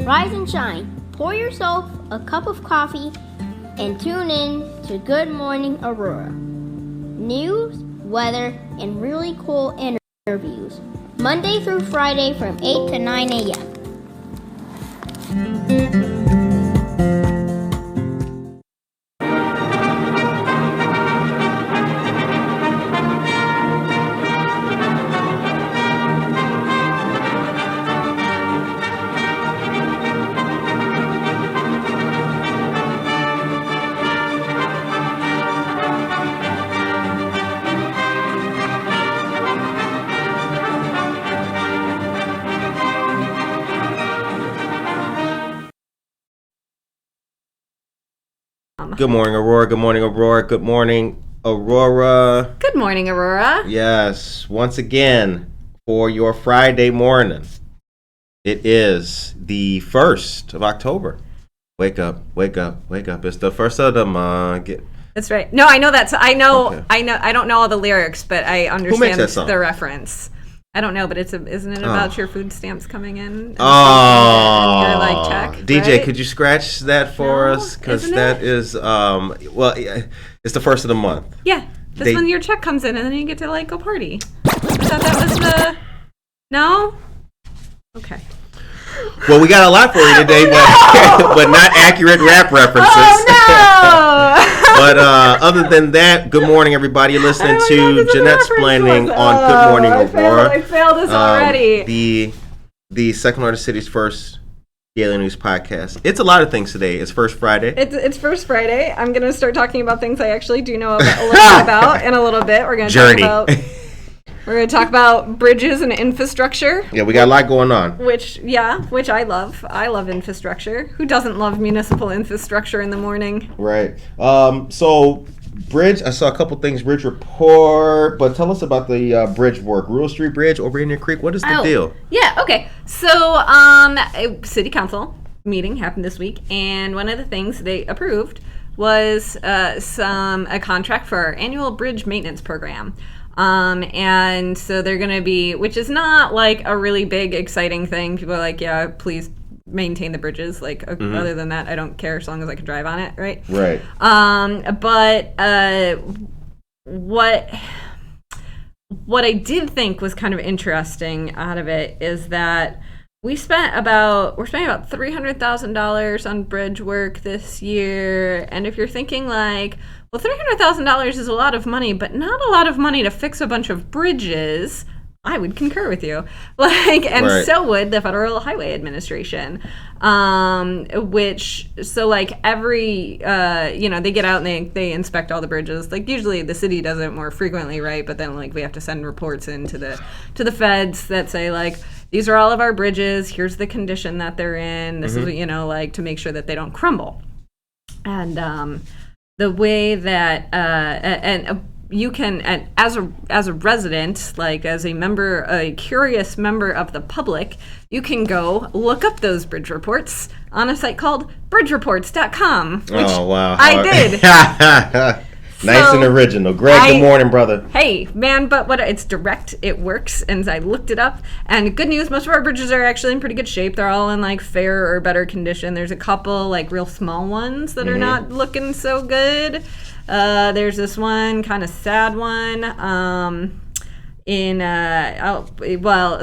Rise and shine. Pour yourself a cup of coffee and tune in to Good Morning Aurora. News, weather, and really cool interviews. Monday through Friday from 8 to 9 a.m. Good morning, Aurora. Good morning, Aurora. Good morning, Aurora. Good morning, Aurora. Yes, once again, for your Friday morning. It is the 1st of October. Wake up, wake up, wake up. It's the first of the month. That's right. No, I know that's, I know, Okay. I don't know all the lyrics, but I understand that song? the reference. I don't know, but isn't it about your food stamps coming in? Oh, your like check, DJ, right? could you scratch that for us? Because isn't that it? is, it's the first of the month. Yeah, that's when your check comes in, and then you get to like go party. I thought that was the. No. Okay. Well, we got a lot for you today, but not accurate rap references. Oh no! But other than that, good morning, everybody. You're listening to Jenettesplaining on Good Morning Aurora. I failed this already. The second largest city's first daily news podcast. It's a lot of things today. It's First Friday. It's First Friday. I'm going to start talking about things I actually do know a little bit about in a little bit. We're going to talk about bridges and infrastructure. Yeah, we got a lot going on. Which I love. I love infrastructure. Who doesn't love municipal infrastructure in the morning? Right. So, bridge, I saw a couple things, bridge report, but tell us about the bridge work. Rural Street Bridge over Indian Creek, what is the deal? Yeah, okay. So, a city council meeting happened this week, and one of the things they approved was a contract for our annual bridge maintenance program. And so they're going to be, which is not like a really big, exciting thing. People are like, yeah, please maintain the bridges. Like, other than that, I don't care as long as I can drive on it, right? Right. But what I did think was kind of interesting out of it is that we're spending about $300,000 on bridge work this year. And if you're thinking like, well, $300,000 is a lot of money, but not a lot of money to fix a bunch of bridges. I would concur with you. And so would the Federal Highway Administration. Every, they get out and they inspect all the bridges. Like, usually the city does it more frequently, right? But then, we have to send reports in to the feds that say, these are all of our bridges. Here's the condition that they're in. This is, to make sure that they don't crumble. And the way that, you can, and as a resident, as a curious member of the public, you can go look up those bridge reports on a site called bridgereports.com, which I did. Nice and original. Greg, good morning, brother. Hey, man, but it's direct. It works, and I looked it up. And good news, most of our bridges are actually in pretty good shape. They're all in fair or better condition. There's a couple real small ones that are not looking so good. There's this one kind of sad one.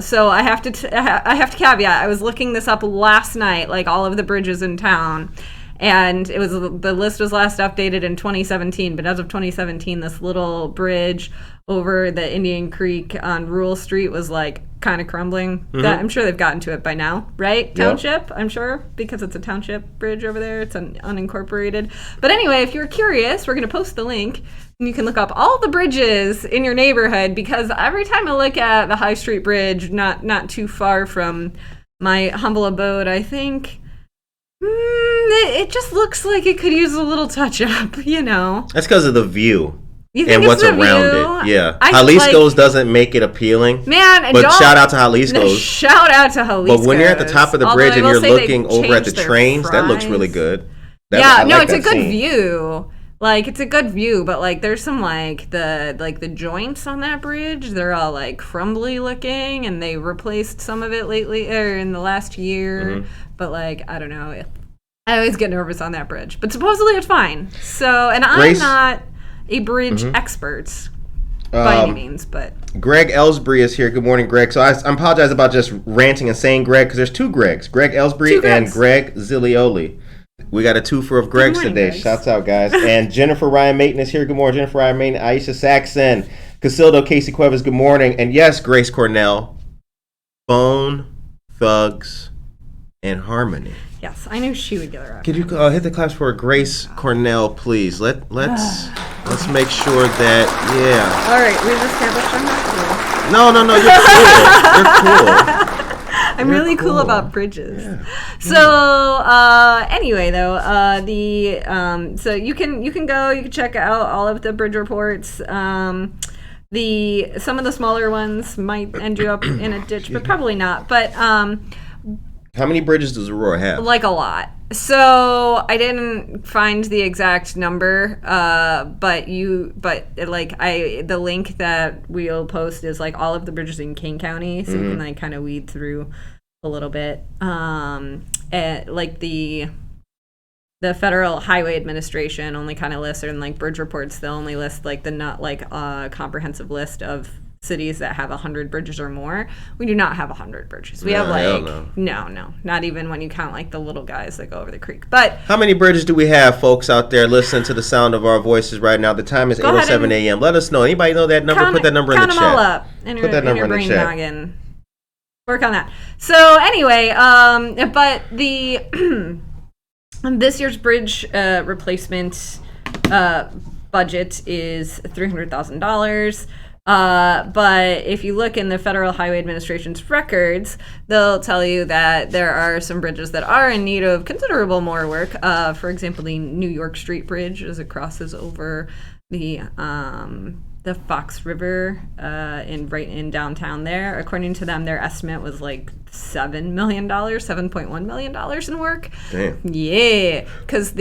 So I have to caveat. I was looking this up last night, all of the bridges in town. And the list was last updated in 2017, but as of 2017, this little bridge over the Indian Creek on Rural Street was kind of crumbling. I'm sure they've gotten to it by now, right? Township, yep. I'm sure, because it's a township bridge over there. It's an unincorporated. But anyway, if you're curious, we're going to post the link, and you can look up all the bridges in your neighborhood, because every time I look at the High Street Bridge, not too far from my humble abode, I think, it just looks like it could use a little touch-up, That's because of the view. And what's around it. Yeah. Jalisco's doesn't make it appealing. Man, but shout out to Jalisco's. Shout out to Jalisco's. But when you're at the top of the bridge and you're looking over at the trains, that looks really good. It's a good view. It's a good view, but there's some the joints on that bridge, they're all crumbly looking, and they replaced some of it lately or in the last year. But I don't know. I always get nervous on that bridge, but supposedly it's fine. So, and I'm not a bridge expert by any means, but Greg Ellsbury is here. Good morning, Greg. So I apologize about just ranting and saying Greg, because there's two Gregs, Greg Ellsbury and Greg Zilioli. We got a twofer of Gregs today. Gregs. Shouts out, guys. And Jennifer Ryan Mayton is here. Good morning, Jennifer Ryan Mayton. Aisha Saxon, Casildo, Casey Cuevas. Good morning. And yes, Grace Cornell. Bone, Thugs, and Harmony. Yes, I knew she would get her up. Could you hit the claps for Grace Cornell, please? Let's make sure that All right, we've established I'm not cool. No, you're cool. I'm really cool about bridges. Yeah. So anyway, though, so you can check out all of the bridge reports. Some of the smaller ones might end you up in a ditch, but probably not. But how many bridges does Aurora have? A lot. So I didn't find the exact number, but the link that we'll post is all of the bridges in King County, so you can kind of weed through a little bit. The Federal Highway Administration only kind of lists, or in bridge reports, they'll only list the not comprehensive list of cities that have 100 bridges or more. We do not have 100 bridges. We have no, not even when you count the little guys that go over the creek. But how many bridges do we have, folks out there listening to the sound of our voices right now? The time is 8:07 a.m. Let us know. Anybody know that number? Put that number in the chat. Count them all up. Put that number in your brain noggin. Work on that. So anyway, but the this year's bridge replacement budget is $300,000. But if you look in the Federal Highway Administration's records, they'll tell you that there are some bridges that are in need of considerable more work. For example, the New York Street Bridge, as it crosses over the Fox River in downtown there. According to them, their estimate was $7 million, $7.1 million in work. Damn. Yeah, because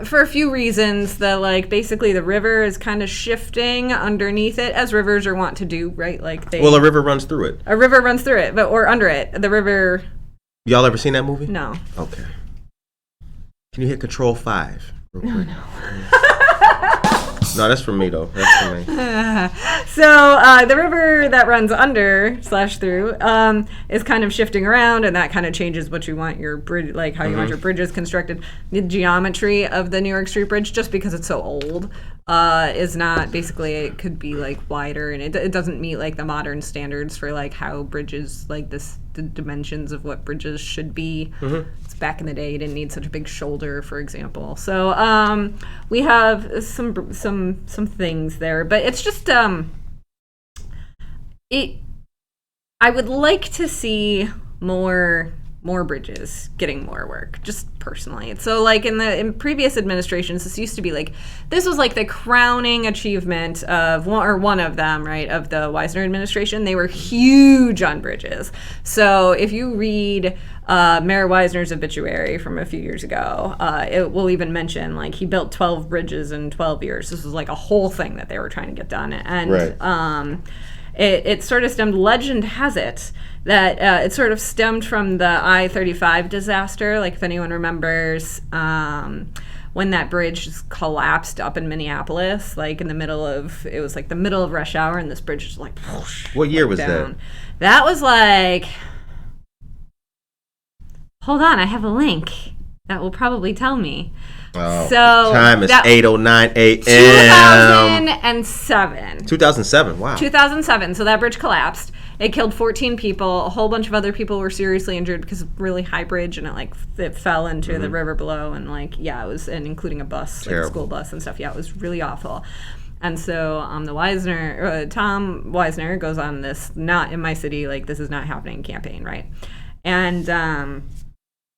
for a few reasons, basically the river is kind of shifting underneath it, as rivers are wont to do, right? A river runs through it. A river runs through it, or under it. The river. Y'all ever seen that movie? No. Okay. Can you hit Control 5? No. No, that's for me though. That's for me. So the river that runs under / through is kind of shifting around, and that kind of changes what you want your bridge, like how you want your bridges constructed. The geometry of the New York Street Bridge, just because it's so old, is not basically, it could be like wider, and it doesn't meet like the modern standards for like how bridges, like the dimensions of what bridges should be. It's back in the day, you didn't need such a big shoulder, for example. So we have some things there, but it's just I would like to see more bridges getting more work, just personally. So like in previous administrations, this used to be like, this was like the crowning achievement of one of them, right, of the Wisner administration. They were huge on bridges. So if you read Mayor Wisner's obituary from a few years ago, it will even mention like he built 12 bridges in 12 years. This was like a whole thing that they were trying to get done. And it sort of stemmed, legend has it, that it sort of stemmed from the I-35 disaster. Like if anyone remembers when that bridge just collapsed up in Minneapolis, like in the middle of, it was like the middle of rush hour, and this bridge just like whoosh, What year was down. that? That was like, hold on, I have a link that will probably tell me. Oh, So time is that- 8:09 a.m. 2007. 2007. Wow. 2007. So that bridge collapsed. It killed 14 people. A whole bunch of other people were seriously injured because of really high bridge, and it fell into the river below, and it was, and including a bus, like a school bus and stuff. Yeah, it was really awful. And so Tom Wisner goes on this "not in my city, like this is not happening" campaign, right? And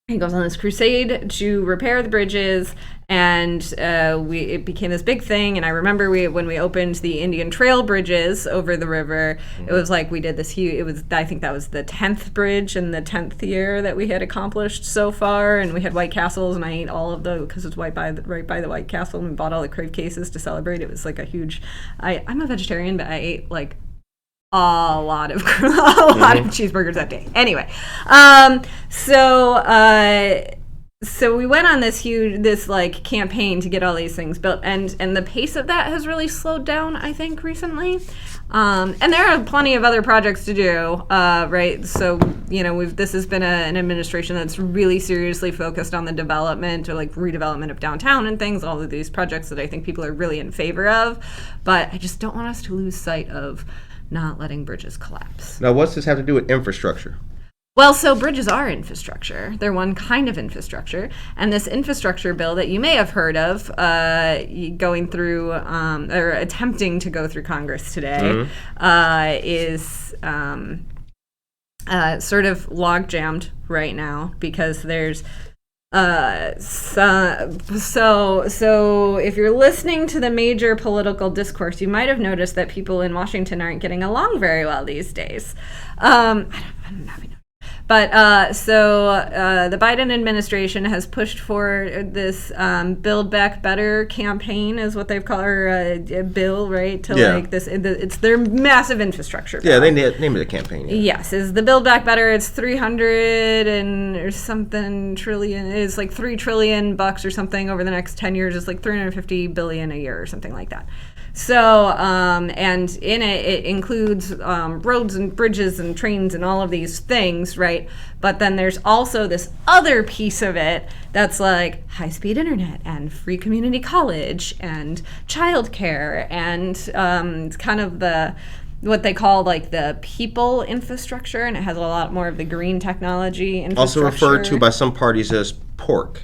he goes on this crusade to repair the bridges, and it became this big thing. And I remember when we opened the Indian Trail bridges over the river, it was like we did this huge. I think that was the 10th bridge in the 10th year that we had accomplished so far. And we had White Castles, and I ate all of those because it's right by the White Castle, and we bought all the crave cases to celebrate. It was like a huge. I'm a vegetarian, but I ate like a lot of cheeseburgers that day. Anyway, so we went on this like campaign to get all these things built, and the pace of that has really slowed down, I think, recently. And there are plenty of other projects to do, right? So this has been an administration that's really seriously focused on the development or like redevelopment of downtown and things. All of these projects that I think people are really in favor of, but I just don't want us to lose sight of not letting bridges collapse. Now, what's this have to do with infrastructure? Well, so bridges are infrastructure. They're one kind of infrastructure. And this infrastructure bill that you may have heard of going through or attempting to go through Congress today is sort of log-jammed right now because there's So if you're listening to the major political discourse, you might have noticed that people in Washington aren't getting along very well these days. I don't know. But the Biden administration has pushed for this Build Back Better campaign, is what they've called, or a bill, right? To like this, it's their massive infrastructure bill. Yeah, they named it a campaign. Yeah. Yes, is the Build Back Better. It's 300 and or something trillion. It's like $3 trillion or something over the next 10 years. It's like $350 billion a year or something like that. So, and in it includes roads and bridges and trains and all of these things, right? But then there's also this other piece of it that's like high-speed internet and free community college and childcare and it's kind of what they call like the people infrastructure, and it has a lot more of the green technology infrastructure. Also referred to by some parties as pork.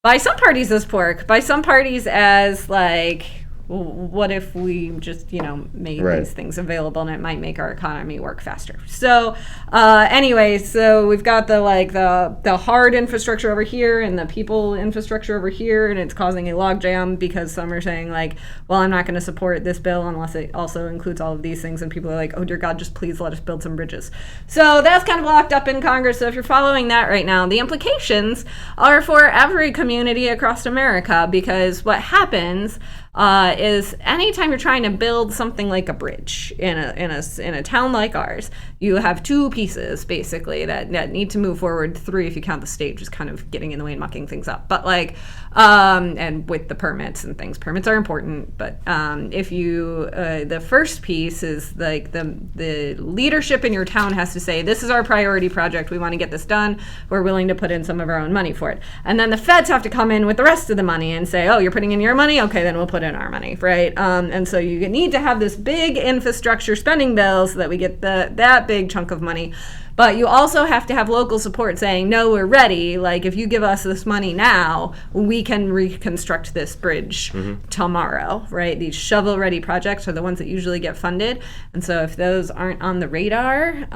By some parties as pork. By some parties as like, what if we just, made these things available and it might make our economy work faster. So anyway, so we've got the hard infrastructure over here and the people infrastructure over here, and it's causing a logjam because some are saying like, well, I'm not going to support this bill unless it also includes all of these things, and people are like, oh dear God, just please let us build some bridges. So that's kind of locked up in Congress. So if you're following that right now, the implications are for every community across America, because what happens is anytime you're trying to build something like a bridge in a town like ours, you have two pieces basically that need to move forward. Three if you count the state just kind of getting in the way and mucking things up. But like, and with the permits and things, permits are important. But if you, the first piece is like the leadership in your town has to say, this is our priority project. We want to get this done. We're willing to put in some of our own money for it. And then the feds have to come in with the rest of the money and say, oh, you're putting in your money? Okay, then we'll put in our money, right? And so you need to have this big infrastructure spending bill so that we get that big chunk of money. But you also have to have local support saying, no, we're ready. Like, if you give us this money now, we can reconstruct this bridge tomorrow, right? These shovel-ready projects are the ones that usually get funded. And so if those aren't on the radar,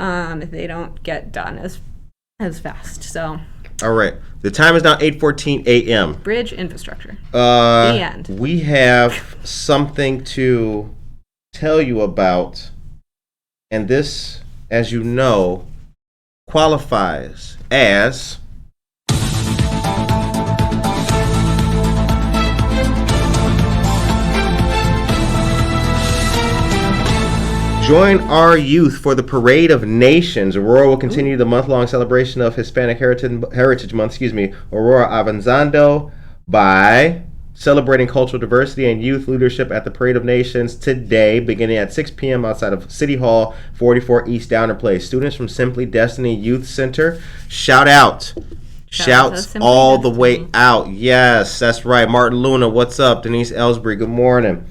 they don't get done as fast. So... All right. The time is now 8:14 a.m. Bridge infrastructure. The end. We have something to tell you about, and this, as you know, qualifies as Join our youth for the Parade of Nations. Aurora will continue the month-long celebration of Hispanic Heritage Month, Aurora Avanzando, by celebrating cultural diversity and youth leadership at the Parade of Nations today, beginning at 6 p.m. outside of City Hall, 44 East Downer Place. Students from Simply Destiny Youth Center, shout out. Shouts all the way out. Yes, that's right. Martin Luna, what's up? Denise Ellsbury, good morning.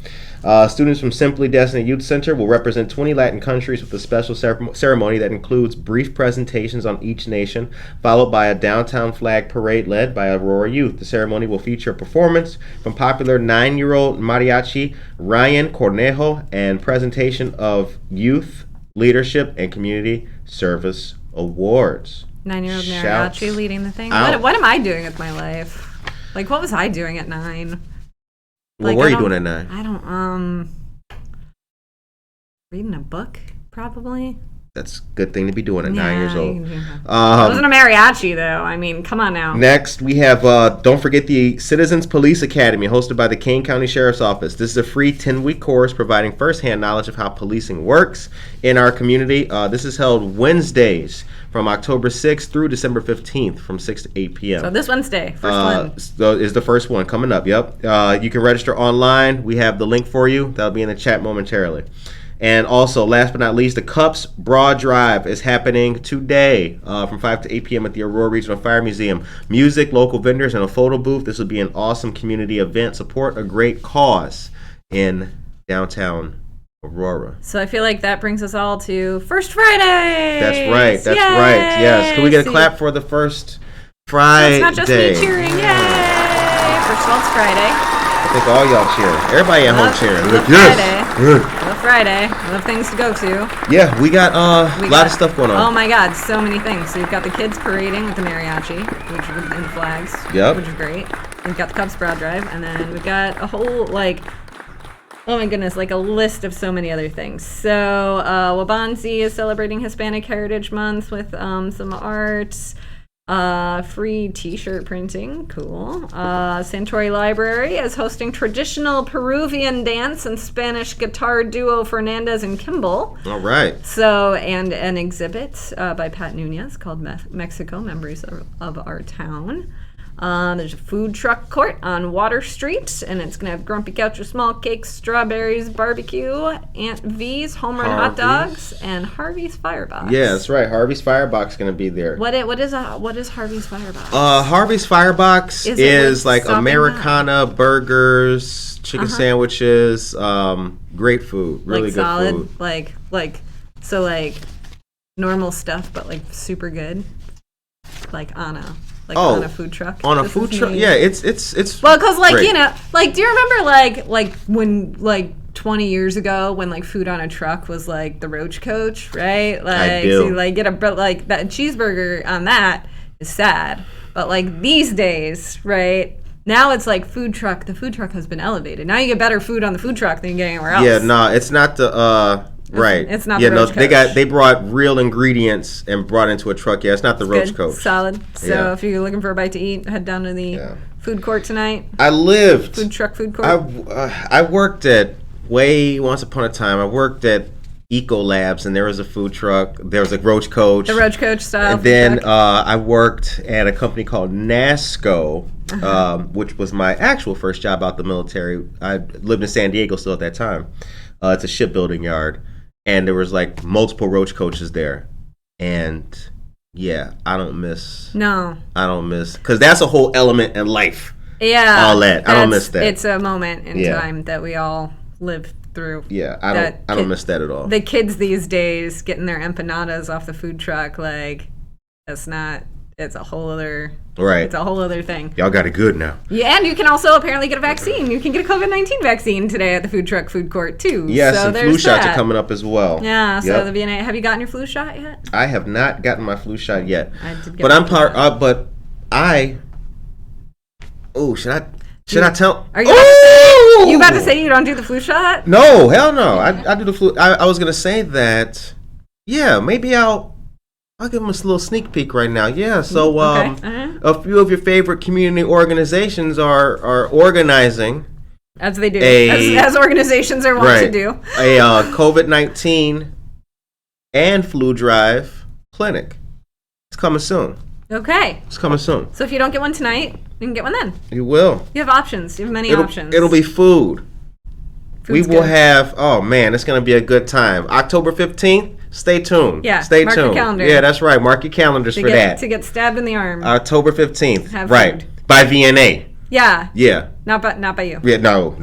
Students from Simply Destiny Youth Center will represent 20 Latin countries with a special ceremony that includes brief presentations on each nation, followed by a downtown flag parade led by Aurora Youth. The ceremony will feature a performance from popular 9-year-old mariachi Ryan Cornejo and presentation of youth leadership and community service awards. 9-year-old mariachi leading the thing. What am I doing with my life? Like, what was I doing at 9? Well, what are you doing at 9? I don't, reading a book, probably. That's a good thing to be doing at 9 years old. It wasn't a mariachi, though. I mean, come on now. Next, we have, don't forget the Citizens Police Academy, hosted by the Kane County Sheriff's Office. This is a free 10-week course providing firsthand knowledge of how policing works in our community. This is held Wednesdays from October 6th through December 15th from 6 to 8 p.m. So this Wednesday, first one. Is the first one coming up, yep. You can register online. We have the link for you. That'll be in the chat momentarily. And also, last but not least, the Cups Broad Drive is happening today from 5 to 8 p.m. at the Aurora Regional Fire Museum. Music, local vendors, and a photo booth. This will be an awesome community event. Support a great cause in downtown Aurora. So I feel like that brings us all to First Friday. That's right. That's right. Yes. Can we get a clap for the First Friday? So it's not just me cheering. Yay! First of all, it's Friday. I think all y'all cheering. Everybody at home cheering. Love Friday. Love things to go to. Yeah, we got a lot of stuff going on. Oh my God, so many things. So you've got the kids parading with the mariachi, and the flags, which is great. We've got the Cubs Broad Drive, and then we've got a whole oh my goodness, a list of so many other things. So Wabansi is celebrating Hispanic Heritage Month with some art. Free t-shirt printing, cool. Santori Library is hosting traditional Peruvian dance and Spanish guitar duo Fernandez and Kimball. All right. So, and an exhibit by Pat Nunez called Mexico, Memories of Our Town. There's a food truck court on Water Street, and it's going to have Grumpy Couch with small cakes, strawberries, barbecue, Aunt V's home run hot dogs, and Harvey's Firebox. Yeah, that's right. Harvey's Firebox is going to be there. What is Harvey's Firebox? Harvey's Firebox is Americana burgers, chicken sandwiches, great food, really good solid, food. So normal stuff, but super good, on a food truck. On a food truck, yeah, it's well, because do you remember when 20 years ago when food on a truck was the Roach Coach, right? I do. So get that cheeseburger on that is sad, but these days, right? Now it's food truck. The food truck has been elevated. Now you get better food on the food truck than you get anywhere else. Yeah, no, it's not the right. It's not the Roach Coach. They brought real ingredients and brought into a truck. Yeah, it's not the Roach Coach. Solid. So if you're looking for a bite to eat, head down to the food court tonight? I lived. Food truck food court? I worked at, once upon a time, I worked at Eco Labs, and there was a food truck. There was a Roach Coach. The Roach Coach style. And then I worked at a company called NASCO, which was my actual first job out the military. I lived in San Diego still at that time. It's a shipbuilding yard. And there was like multiple Roach Coaches there. And yeah, I don't miss. Because that's a whole element in life. Yeah. All that. I don't miss that. It's a moment in time that we all live through. Yeah, I don't miss that at all. The kids these days getting their empanadas off the food truck, like, it's a whole other... Right. It's a whole other thing. Y'all got it good now. Yeah, and you can also apparently get a vaccine. You can get a COVID-19 vaccine today at the food truck food court, too. Yes, so and flu shots are coming up as well. Yeah, so the VNA. Have you gotten your flu shot yet? I have not gotten my flu shot yet. I did get but I'm part. Should I tell? Are you about to say you don't do the flu shot? No, hell no. I do the flu. I was gonna say that. Yeah, maybe I'll give them a little sneak peek right now. Yeah, so a few of your favorite community organizations are organizing, as they do, as organizations are wont to do, a COVID-19 and flu drive clinic. It's coming soon. Okay. It's coming soon. So if you don't get one tonight, you can get one then. You will. You have options. You have many options. It'll be food. Food's we will have. Oh man, it's gonna be a good time. October 15th. Stay tuned. Yeah. Stay mark tuned. Your calendar. Yeah, that's right. Mark your calendars for that. To get stabbed in the arm. October 15th. Have right. food. By VNA. Yeah. Yeah. Not by you. Yeah. No.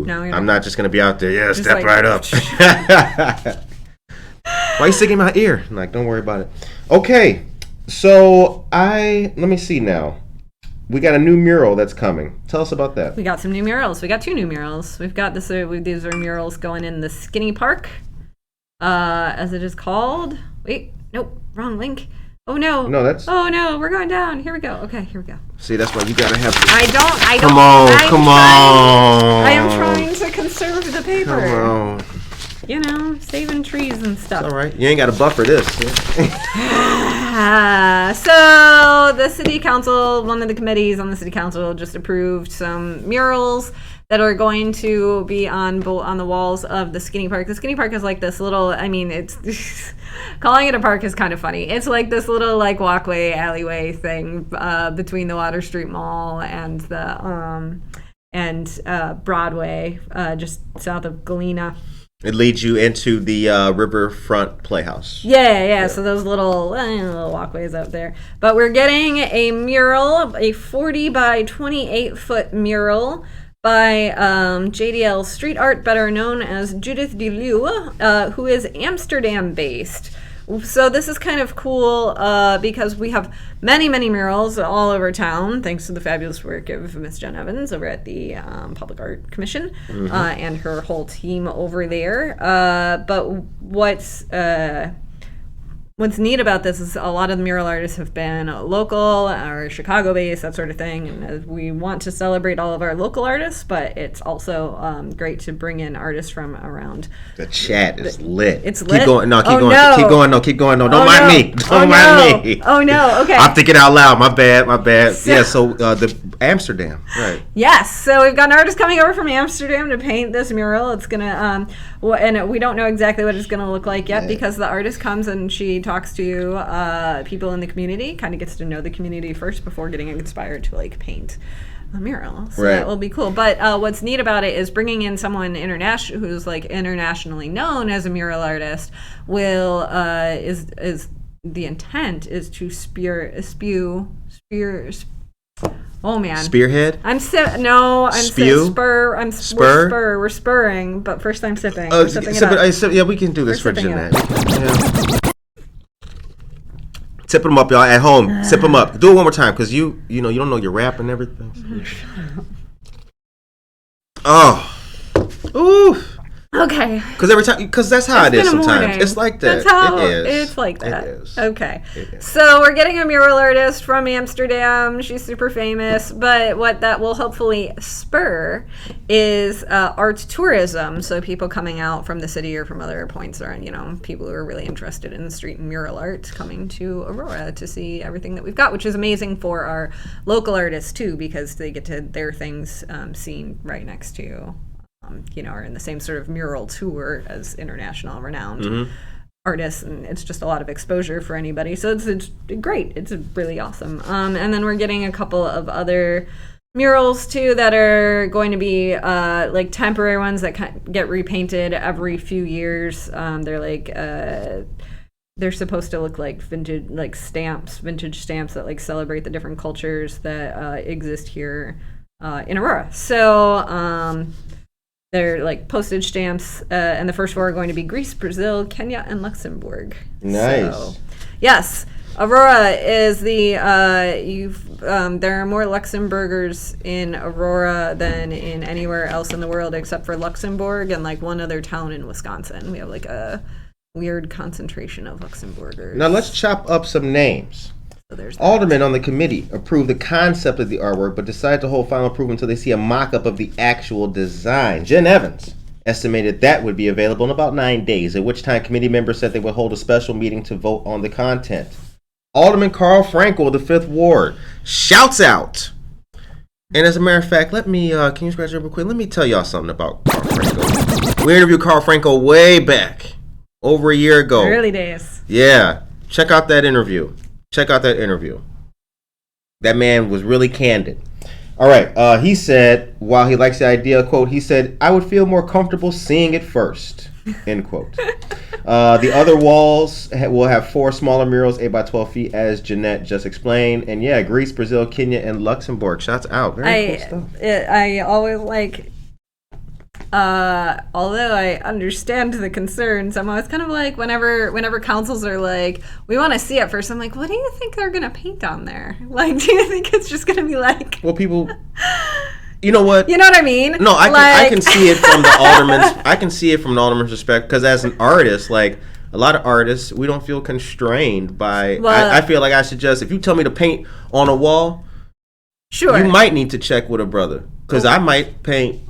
I'm not just gonna be out there. Yeah. Step right up. Why are you sticking in my ear? I'm like, don't worry about it. Okay. So let me see now. We got a new mural that's coming. Tell us about that. We got some new murals. We got 2 new murals. We've got this. These are murals going in the Skinny Park, as it is called. Wait, nope, wrong link. Oh no. No, that's. Oh no, we're going down. Here we go. Okay, here we go. See, that's why you gotta have. I don't. Come on. I am trying to conserve the paper. Come on. You know, saving trees and stuff. It's all right. You ain't got to buffer this. So the city council, one of the committees on the city council, just approved some murals that are going to be on the walls of the Skinny Park. The Skinny Park is like this little. I mean, it's calling it a park is kind of funny. It's like this little like walkway, alleyway thing between the Water Street Mall and the Broadway, just south of Galena. It leads you into the Riverfront Playhouse. Yeah. So those little walkways out there. But we're getting a mural, a 40 by 28 foot mural by JDL Street Art, better known as Judith de Leeuw, who is Amsterdam based. So this is kind of cool because we have many, many murals all over town, thanks to the fabulous work of Miss Jen Evans over at the Public Art Commission and her whole team over there. But what's neat about this is a lot of the mural artists have been local or Chicago-based, that sort of thing. And we want to celebrate all of our local artists, but it's also great to bring in artists from around. The chat is lit. It's lit. Keep going. No, keep going. No. Keep going. No, keep going. No, don't mind me. Don't mind me. Oh no. Okay. I'm thinking out loud. My bad. So the Amsterdam. Right. Yes. So we've got an artist coming over from Amsterdam to paint this mural. It's gonna and we don't know exactly what it's gonna look like yet because the artist comes and she talks to people in the community, kind of gets to know the community first before getting inspired to like paint a mural. So that will be cool. But what's neat about it is bringing in someone who's like internationally known as a mural artist is the intent is to spew. Oh man. Spearhead? We're spurring, but first I'm sipping. Yeah, we can do this for Jeanette. Yeah. Sip them up, y'all, at home. Sip them up. Do it one more time, because you don't know your rap and everything. Oh. Ooh. Okay. Because that's how it is sometimes. Morning. It's like that. That's how it is. It's like that. It is. Okay. It is. So we're getting a mural artist from Amsterdam. She's super famous. But what that will hopefully spur is art tourism. So people coming out from the city or from other points, or people who are really interested in street and mural art coming to Aurora to see everything that we've got, which is amazing for our local artists too, because they get to their things seen right next to. Are in the same sort of mural tour as international renowned artists, and it's just a lot of exposure for anybody. So it's great. It's really awesome. And then we're getting a couple of other murals too that are going to be like temporary ones that get repainted every few years. They're supposed to look like vintage stamps that like celebrate the different cultures that exist here in Aurora. So they're like postage stamps, and the first four are going to be Greece, Brazil, Kenya, and Luxembourg. Nice. So, yes, Aurora is the there are more Luxembourgers in Aurora than in anywhere else in the world except for Luxembourg and like one other town in Wisconsin. We have like a weird concentration of Luxembourgers. Now let's chop up some names. So Aldermen on the committee approved the concept of the artwork, but decided to hold final approval until they see a mock-up of the actual design. Jen Evans estimated that would be available in about 9 days, at which time committee members said they would hold a special meeting to vote on the content. Alderman Carl Frankel of the 5th Ward shouts out. And as a matter of fact, can you scratch it real quick? Let me tell y'all something about Carl Frankel. We interviewed Carl Frankel way back, over a year ago. Early days. Yeah. Check out that interview. That man was really candid. All right. He said, while he likes the idea, quote, he said, "I would feel more comfortable seeing it first," end quote. The other walls will have 4 smaller murals, 8 by 12 feet, as Jeanette just explained. And yeah, Greece, Brazil, Kenya, and Luxembourg. Shouts out. Very cool stuff. I always like... although I understand the concerns, I'm always kind of like, whenever councils are like, we want to see it first, I'm like, what do you think they're gonna paint on there? Like, do you think it's just gonna be like, well, people, you know what I mean? No, I can see it from the alderman's perspective, because as an artist, like a lot of artists, we don't feel constrained by. I feel like I should just, if you tell me to paint on a wall, sure, you might need to check with a brother, because I might paint,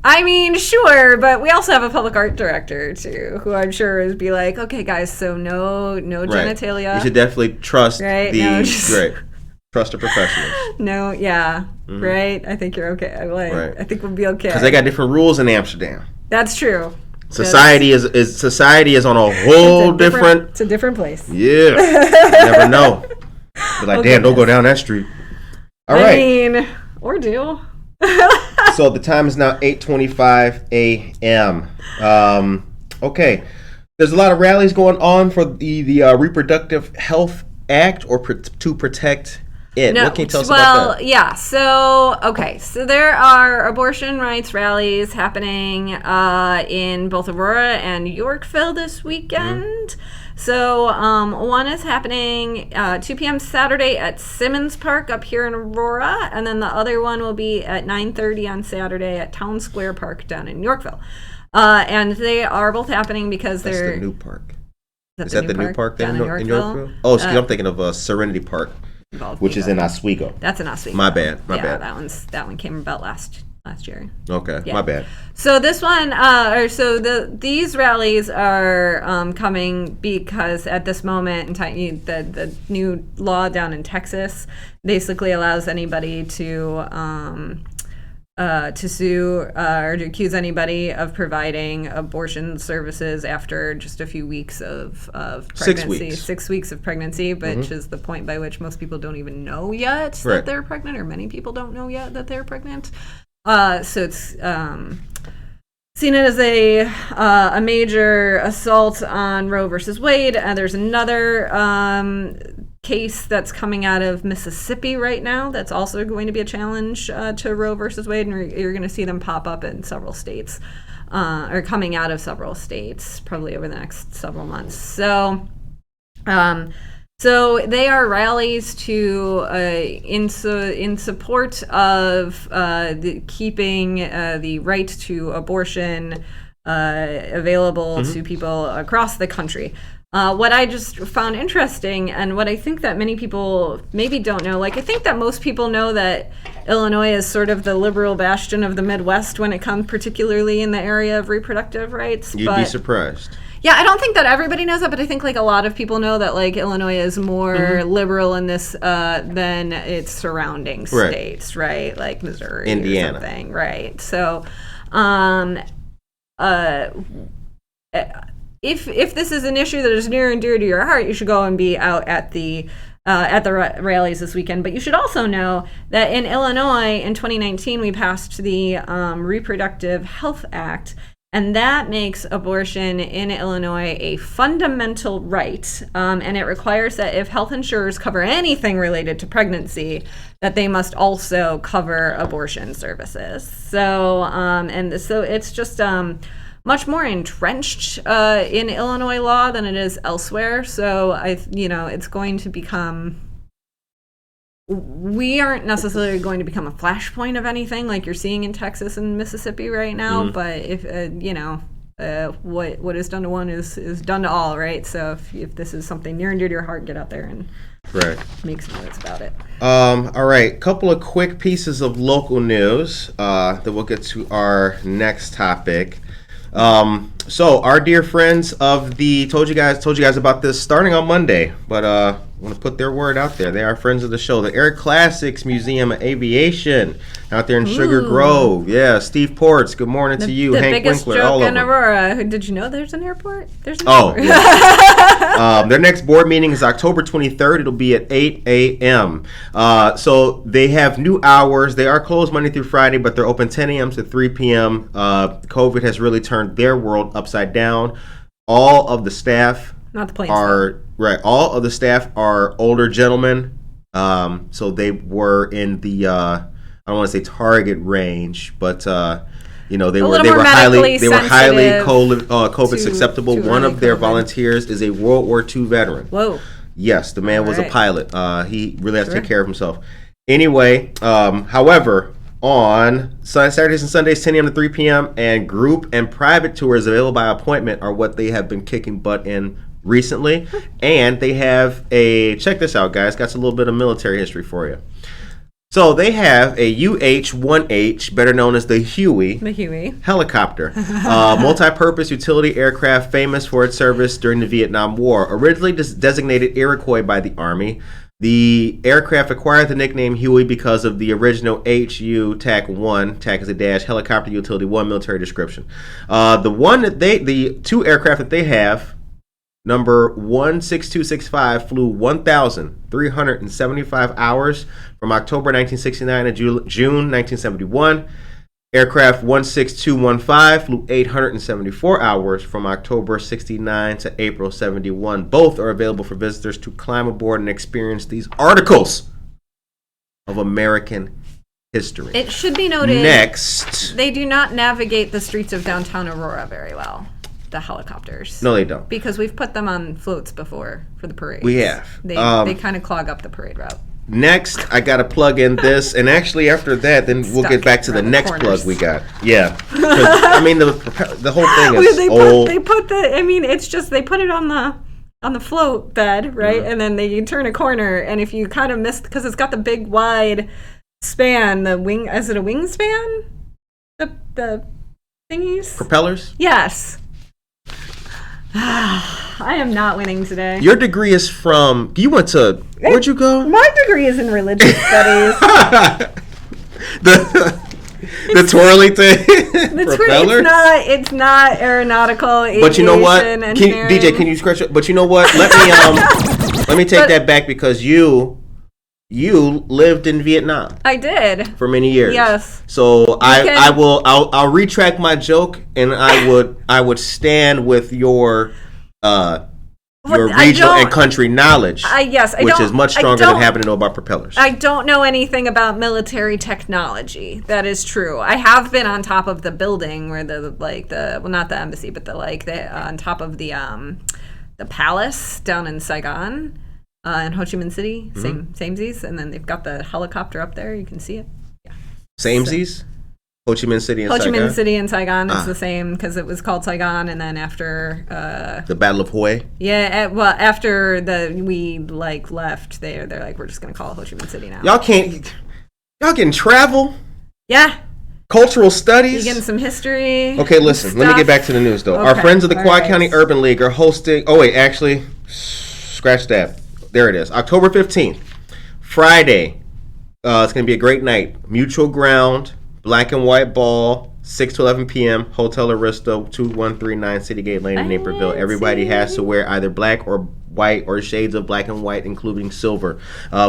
I mean, sure, but we also have a public art director, too, who I'm sure is be like, okay, guys, so no genitalia. You should definitely trust trust the professionals. No, yeah, right? I think you're okay. I think we'll be okay. Because they got different rules in Amsterdam. That's true. Society is on a whole different... It's a different place. Yeah. You never know. Be like, damn, don't go down that street. All right. I mean, or do. So the time is now 8:25 a.m. Okay, there's a lot of rallies going on for the Reproductive Health Act, or to protect it. What can you tell us about that? Yeah. So there are abortion rights rallies happening in both Aurora and Yorkville this weekend. So one is happening 2 p.m. Saturday at Simmons Park up here in Aurora, and then the other one will be at 9:30 on Saturday at Town Square Park down in Yorkville. And they are both happening because they're... That's the new park. Is that the new park down in Yorkville? Oh, excuse me, I'm thinking of Serenity Park, which is in Oswego. That's in Oswego. My bad. That one came about last year. Okay, yeah. My bad. So this one, these rallies are coming because at this moment in time, the new law down in Texas basically allows anybody to sue or to accuse anybody of providing abortion services after just a few weeks of pregnancy. 6 weeks of pregnancy, which is the point by which most people don't even know yet that they're pregnant, or many people don't know yet that they're pregnant. So it's seen it as a major assault on Roe versus Wade. There's another case that's coming out of Mississippi right now that's also going to be a challenge to Roe versus Wade, and you're going to see them pop up in several states, or coming out of several states probably over the next several months. So So they are rallies to in support of keeping the right to abortion available to people across the country. What I just found interesting, and what I think that many people maybe don't know, like I think that most people know that Illinois is sort of the liberal bastion of the Midwest when it comes particularly in the area of reproductive rights. You'd be surprised. Yeah, I don't think that everybody knows that, but I think like a lot of people know that like Illinois is more liberal in this than its surrounding states, right? Like Missouri, Indiana, or something, right? So, if this is an issue that is near and dear to your heart, you should go and be out at the rallies this weekend. But you should also know that in Illinois in 2019 we passed the Reproductive Health Act. And that makes abortion in Illinois a fundamental right, and it requires that if health insurers cover anything related to pregnancy, that they must also cover abortion services. So, so it's just much more entrenched in Illinois law than it is elsewhere. So it's going to become. We aren't necessarily going to become a flashpoint of anything like you're seeing in Texas and Mississippi right now, but if what is done to one is done to all, right? So if this is something near and dear to your heart, get out there and make some noise about it. All right, couple of quick pieces of local news that we'll get to our next topic. So our dear friends of the told you guys about this starting on Monday, but I want to put their word out there. They are friends of the show. The Air Classics Museum of Aviation out there in Sugar Grove. Yeah, Steve Ports. Good morning to you, Hank Winkler. All of them. The biggest joke in Aurora. Did you know there's an airport? There's an airport. Yeah. Their next board meeting is October 23rd. It'll be at 8 a.m. So they have new hours. They are closed Monday through Friday, but they're open 10 a.m. to 3 p.m. COVID has really turned their world upside down. All of the staff Not the planes, are right. All of the staff are older gentlemen. So they were in the I don't want to say target range, but they were highly COVID susceptible. One of their volunteers is a World War II veteran. Whoa. Yes, the man was a pilot. He really has to take care of himself. Anyway, however, on Saturdays and Sundays, 10 a.m. to 3 p.m., and group and private tours available by appointment are what they have been kicking butt in recently. And they have check this out, guys, got a little bit of military history for you. So they have a UH-1H, better known as the Huey helicopter, multi-purpose utility aircraft famous for its service during the Vietnam War. Originally designated Iroquois by the Army, the aircraft acquired the nickname Huey because of the original HU TAC-1, TAC is a dash, helicopter utility 1 military description. The two aircraft that they have, number 16265 flew 1,375 hours from October 1969 to June 1971. Aircraft 16215 flew 874 hours from October 69 to April 71. Both are available for visitors to climb aboard and experience these articles of American history. It should be noted, next, they do not navigate the streets of downtown Aurora very well. The helicopters. No, they don't. Because we've put them on floats before for the parades. We have. They kind of clog up the parade route. Next, I got to plug in this, and actually after that, then we'll get back to the next plug we got. Yeah. I mean, the whole thing is old. They put it on the float bed, right? Mm-hmm. And then you turn a corner, and if you kind of miss, because it's got the big wide span, the wing, is it a wingspan? The thingies? Propellers? Yes. I am not winning today. Your degree is from. Where'd you go? My degree is in religious studies. the twirly thing. It's not aeronautical. But you know what, DJ? Can you scratch it? But you know what? Let me take that back because you lived in Vietnam. I did for many years. Yes. So I'll retract my joke, and I would stand with your regional and country knowledge. Which is much stronger than having to know about propellers. I don't know anything about military technology. That is true. I have been on top of the building where not the embassy, but on top of the palace down in Saigon. in Ho Chi Minh City, samesies, and then they've got the helicopter up there. You can see it. Yeah. Samesies? Ho Chi Minh City and Ho Chi Saigon? Minh City and Saigon. It's the same because it was called Saigon, and then after the Battle of Hue? yeah, after we left, they're like, we're just gonna call it Ho Chi Minh City now. Y'all can travel? Yeah. Cultural studies? You getting some history? Okay, listen. Let me get back to the news, though. Okay. Our friends of the Quad All County right. Urban League are hosting... Oh, wait, actually, scratch that. There it is. October 15th, Friday. It's going to be a great night. Mutual Ground, Black and White Ball, 6 to 11 p.m., Hotel Arista, 2139 Citygate Lane in Naperville. Everybody has to wear either black or white or shades of black and white, including silver.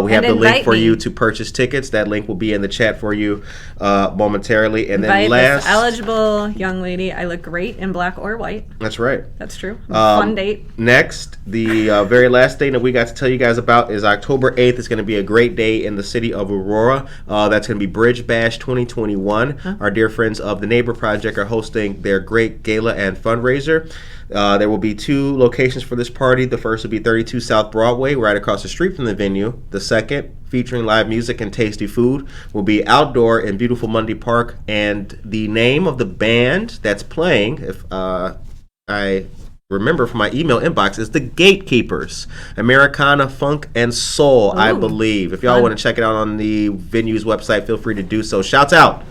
We have the link for you to purchase tickets. That link will be in the chat for you momentarily. And then Invite this eligible young lady. I look great in black or white. That's right. That's true. Fun date. Next, the very last thing that we got to tell you guys about is October 8th. It's going to be a great day in the city of Aurora. That's going to be Bridge Bash 2021. Our dear friends of the Neighbor Project are hosting their great gala and fundraiser. There will be 2 locations for this party. The first will be 32 South Broadway, right across the street from the venue. The second, featuring live music and tasty food, will be outdoor in beautiful Mundy Park. And the name of the band that's playing, if I remember from my email inbox, is the Gatekeepers. Americana, Funk, and Soul, I believe. If y'all want to check it out on the venue's website, feel free to do so. Shouts out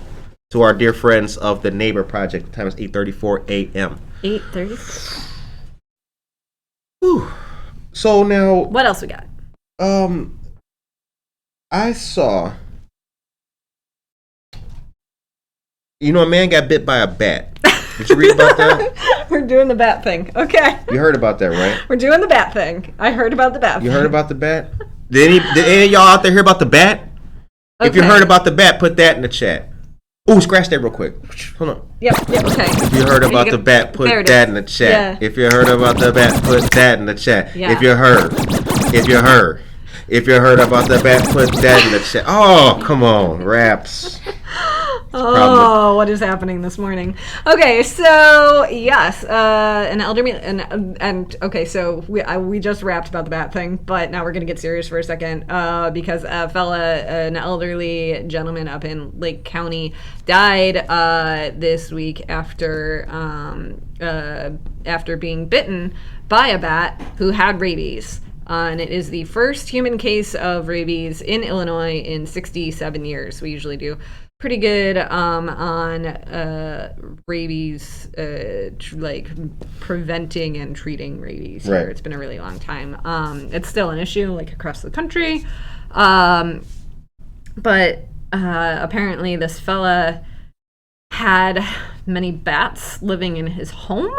to our dear friends of the Neighbor Project. The time is 8:34 a.m. 8:30. Whew. So now, What else we got? I saw, a man got bit by a bat. Did you read about that? We're doing the bat thing. Okay. You heard about that, right? We're doing the bat thing. I heard about the bat thing. You heard about the bat? Did any of y'all out there hear about the bat? If you Okay. heard about the bat, put that in the chat. Ooh, scratch that real quick. Hold on. Yep, okay. If you heard about the bat, put There it that is. in the chat. Yeah. If you heard about the bat, put that in the chat. Yeah. If you heard about the bat, put that in the chat. Oh, come on, raps. Oh, what is happening this morning? Okay, so yes, an elderly and okay, so we just rapped about the bat thing, but now we're gonna get serious for a second because an elderly gentleman up in Lake County died this week after being bitten by a bat who had rabies. And it is the first human case of rabies in Illinois in 67 years. We usually do pretty good on rabies, preventing and treating rabies. Right. Here. It's been a really long time. It's still an issue, across the country. But apparently this fella had many bats living in his home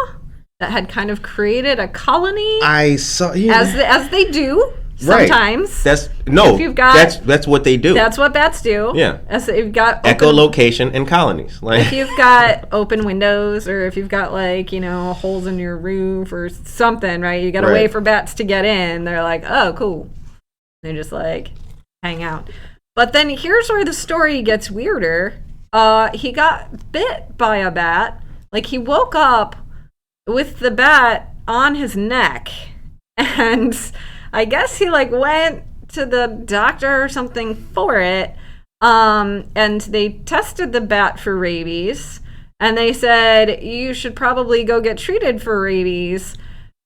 that had kind of created a colony. I saw as they do sometimes. Right. That's what they do. That's what bats do. Yeah. As you've got echolocation in colonies. If you've got open windows, or if you've got holes in your roof or something, right? You got a way for bats to get in. They're like, oh, cool. They just hang out. But then here's where the story gets weirder. He got bit by a bat. He woke up with the bat on his neck, and I guess he went to the doctor or something for it, and they tested the bat for rabies, and they said you should probably go get treated for rabies,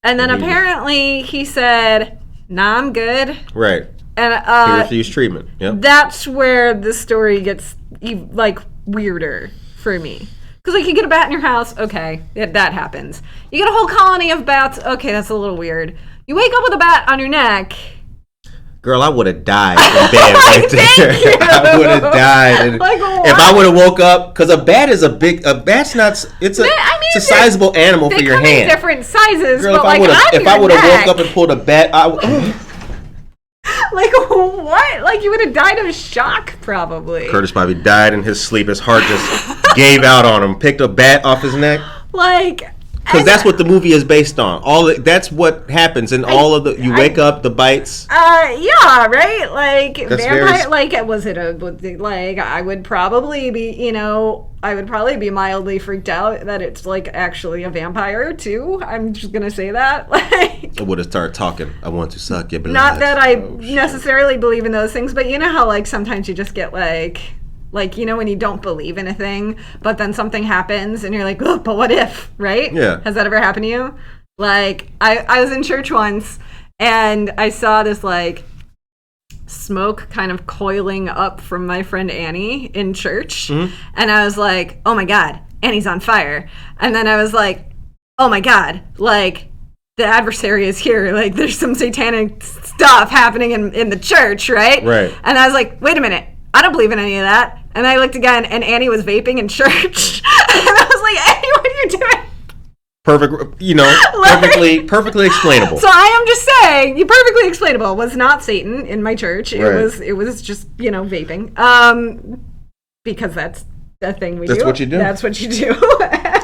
and then apparently he said, nah, I'm good. Right. And he refused treatment. Yep. That's where the story gets weirder for me. Because you get a bat in your house, okay, that happens. You get a whole colony of bats, okay, that's a little weird. You wake up with a bat on your neck. Girl, I would have died in bed right there. Thank you. I would have died. If I would have woke up, because a bat's it's a sizable animal for your hand. They come in different sizes, Girl, but if I would have woke up and pulled a bat, what? You would have died of shock, probably. Curtis probably died in his sleep. His heart just gave out on him. Picked a bat off his neck. Because that's what the movie is based on. That's what happens in all of the. You wake up, the bites. Yeah, right. Like That's vampire. Like I would probably be. I would probably be mildly freaked out that it's like actually a vampire too. I'm just gonna say that. Like, I would have started talking. I want to suck your blood. not that I necessarily believe in those things, but you know how like sometimes you just get like when you don't believe in a thing, but then something happens and you're like, oh, but what if, right? Yeah. Has that ever happened to you? Like I was in church once and I saw this like smoke kind of coiling up from my friend Annie in church. And I was like, oh my God, Annie's on fire. And then I was like, oh my God, like the adversary is here. Like there's some satanic stuff happening in the church, right? Right. And I was like, wait a minute, I don't believe in any of that. And I looked again and Annie was vaping in church. And I was like, Annie, what are you doing? Perfectly explainable. So I am just saying, you perfectly explainable. Was not Satan in my church. It Right. was just vaping. Because that's the thing we do. That's what you do. That's what you do.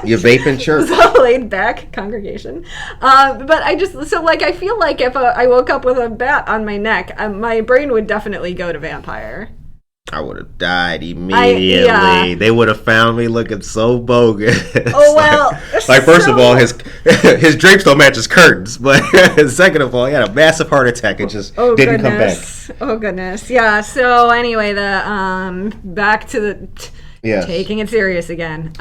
You vape in church. It's a laid back congregation. But I feel like if I woke up with a bat on my neck, my brain would definitely go to vampire. I would have died immediately. They would have found me looking so bogus. Oh, well. like first of all, his drapes don't match his curtains. But second of all, he had a massive heart attack and just didn't come back. Oh, goodness. Yeah. So anyway, back to the taking it serious again.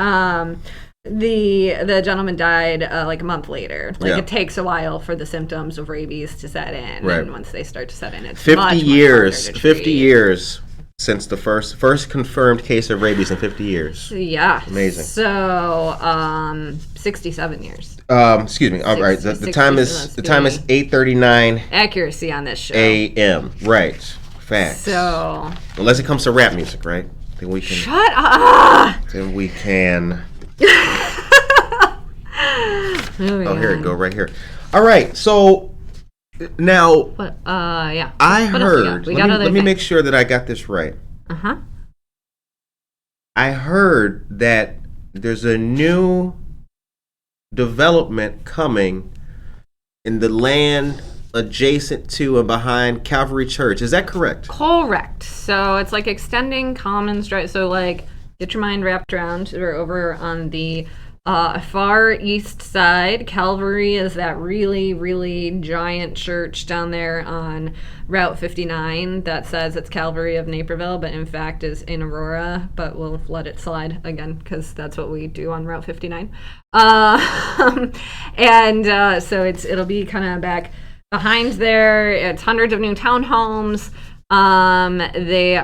The gentleman died like a month later. Like it takes a while for the symptoms of rabies to set in. Right. And once they start to set in, it's 50 years. Much 50 years. Since the first confirmed case of rabies in 50 years. Yeah. Amazing. So, 67 years. Excuse me. All right. The time is 8:39 accuracy on this show. a.m. Right. Facts. So, unless it comes to rap music, right? Then we can. Shut up. Then we can. Here it go right here. All right. So. Now, what? Yeah. I what heard. Let me make sure that I got this right. I heard that there's a new development coming in the land adjacent to and behind Calvary Church. Is that correct? Correct. So it's like extending Commons Drive. So like, get your mind wrapped around. We're over on the far east side. Calvary is that really, really giant church down there on Route 59 that says it's Calvary of Naperville, but in fact is in Aurora, but we'll let it slide again because that's what we do on Route 59. So it'll be kind of back behind there. It's hundreds of new townhomes. They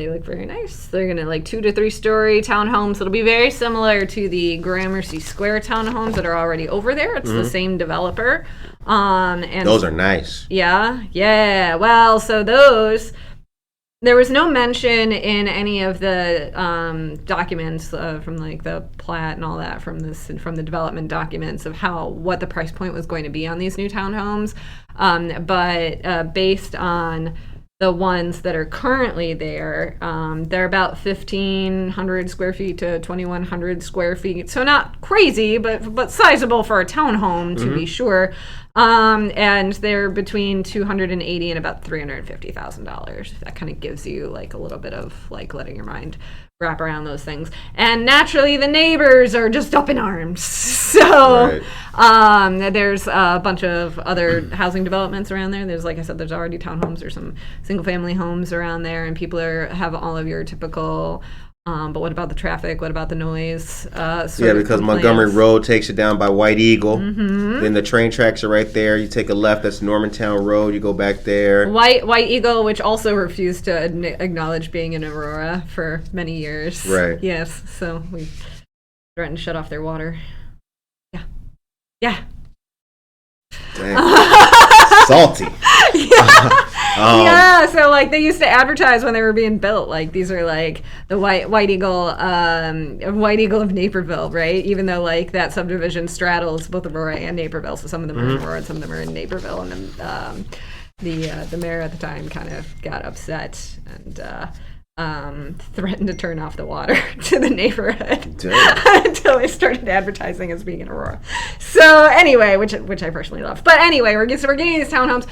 look very nice. They're gonna like 2 to 3 story townhomes. It'll be very similar to the Gramercy Square townhomes that are already over there. It's the same developer. And those are nice. Yeah. Well, so there was no mention in any of the documents from like the plat and all that from the development documents of what the price point was going to be on these new townhomes. But based on the ones that are currently there, they're about 1,500 square feet to 2,100 square feet. So not crazy, but sizable for a townhome to be sure. And they're between $280,000 and about $350,000. That kind of gives you like a little bit of like letting your mind wrap around those things. And naturally, the neighbors are just up in arms. So there's a bunch of other housing developments around there. There's, like I said, there's already townhomes or some single-family homes around there, and people have all of your typical. But what about the traffic? What about the noise? Because Montgomery Road takes you down by White Eagle. Then the train tracks are right there. You take a left. That's Normantown Road. You go back there. White Eagle, which also refused to acknowledge being in Aurora for many years. Right. Yes. So we threatened to shut off their water. Yeah. Salty. So like they used to advertise when they were being built, like these are like the White Eagle of Naperville, right? Even though like that subdivision straddles both Aurora and Naperville, so some of them are in Aurora and some of them are in Naperville, and then the mayor at the time kind of got upset and threatened to turn off the water to the neighborhood until they started advertising as being in Aurora. So anyway, which I personally love. But anyway, we're getting these townhomes.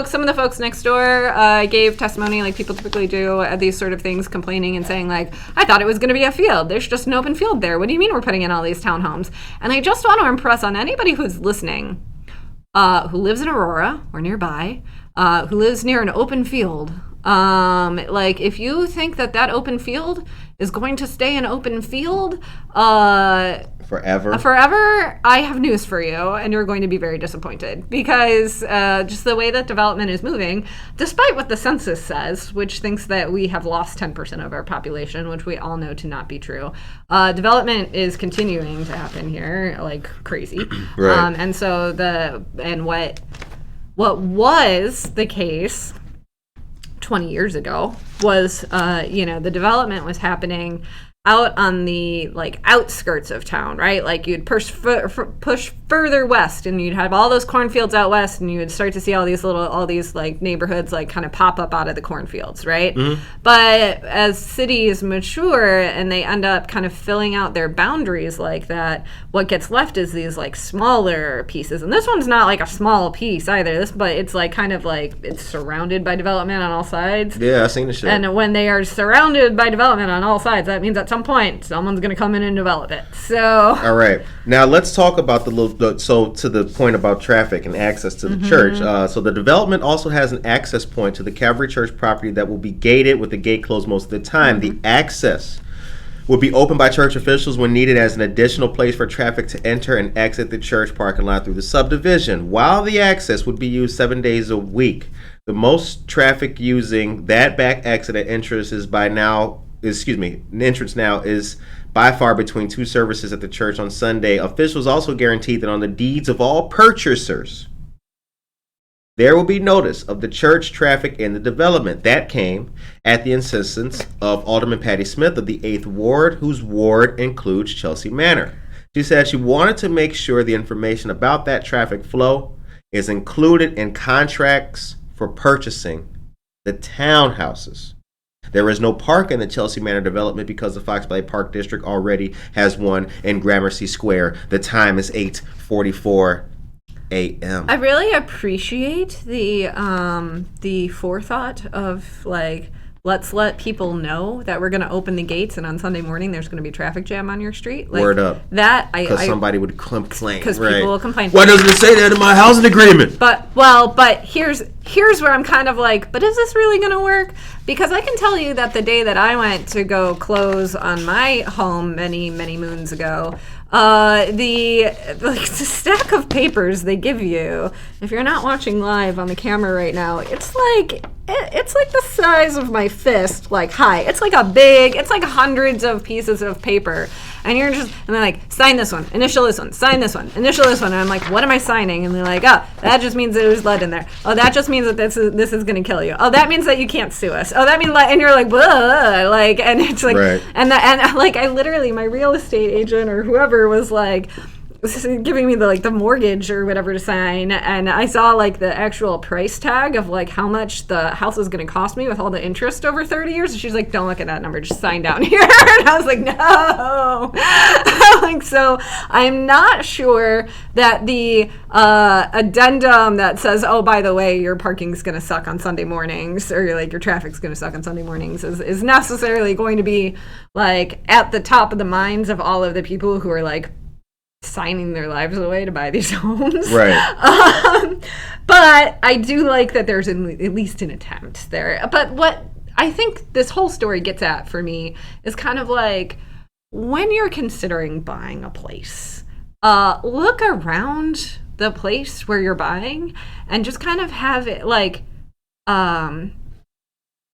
Some of the folks next door gave testimony like people typically do at these sort of things, complaining and saying like, I thought it was going to be a field. There's just an open field there. What do you mean we're putting in all these townhomes? And I just want to impress on anybody who's listening, who lives in Aurora or nearby, who lives near an open field. Like if you think that open field is going to stay an open field forever, I have news for you, and you're going to be very disappointed because just the way that development is moving, despite what the census says, which thinks that we have lost 10% of our population, which we all know to not be true, development is continuing to happen here like crazy. Right. And so what was the case 20 years ago was, the development was happening out on the like outskirts of town, right? Like you'd push further west, and you'd have all those cornfields out west, and you would start to see all these like neighborhoods like kind of pop up out of the cornfields, right? Mm-hmm. But as cities mature and they end up kind of filling out their boundaries like that, what gets left is these like smaller pieces. And this one's not like a small piece either. But it's like kind of like it's surrounded by development on all sides. Yeah, I've seen the shit. And when they are surrounded by development on all sides, that means at some point someone's going to come in and develop it. So all right, now let's talk about so to the point about traffic and access to the church. So the development also has an access point to the Calvary Church property that will be gated with the gate closed most of the time. The access will be opened by church officials when needed as an additional place for traffic to enter and exit the church parking lot through the subdivision. While the access would be used 7 days a week, the most traffic using that back exit at entrance is by far between two services at the church on Sunday. Officials also guaranteed that on the deeds of all purchasers, there will be notice of the church traffic in the development. That came at the insistence of Alderman Patty Smith of the 8th Ward, whose ward includes Chelsea Manor. She said she wanted to make sure the information about that traffic flow is included in contracts for purchasing the townhouses. There is no park in the Chelsea Manor development because the Fox Valley Park District already has one in Gramercy Square. The time is 8:44 a.m. I really appreciate the forethought of like, let's let people know that we're going to open the gates, and on Sunday morning there's going to be traffic jam on your street. Like, word up. That because somebody would complain. Because people will complain. Why doesn't it say that in my housing agreement? But here's where I'm kind of like, but is this really going to work? Because I can tell you that the day that I went to go close on my home many, many moons ago, the stack of papers they give you, if you're not watching live on the camera right now, it's like the size of my fist, like high. It's like hundreds of pieces of paper. And they're like, sign this one, initial this one, sign this one, initial this one. And I'm like, what am I signing? And they're like, oh, that just means that there's lead in there. Oh, that just means that this is going to kill you. Oh, that means that you can't sue us. Oh, that means and you're like, like, and it's like, right. and like, I literally, my real estate agent or whoever was like, giving me the mortgage or whatever to sign, and I saw like the actual price tag of like how much the house is going to cost me with all the interest over 30 years, and she's like, don't look at that number, just sign down here. And I was like, no. Like, so I'm not sure that the addendum that says, oh, by the way, your parking's going to suck on Sunday mornings, or like your traffic's going to suck on Sunday mornings is necessarily going to be like at the top of the minds of all of the people who are like signing their lives away to buy these homes. Right. But I do like that there's at least an attempt there. But what I think this whole story gets at for me is kind of like, when you're considering buying a place, look around the place where you're buying and just kind of have it like,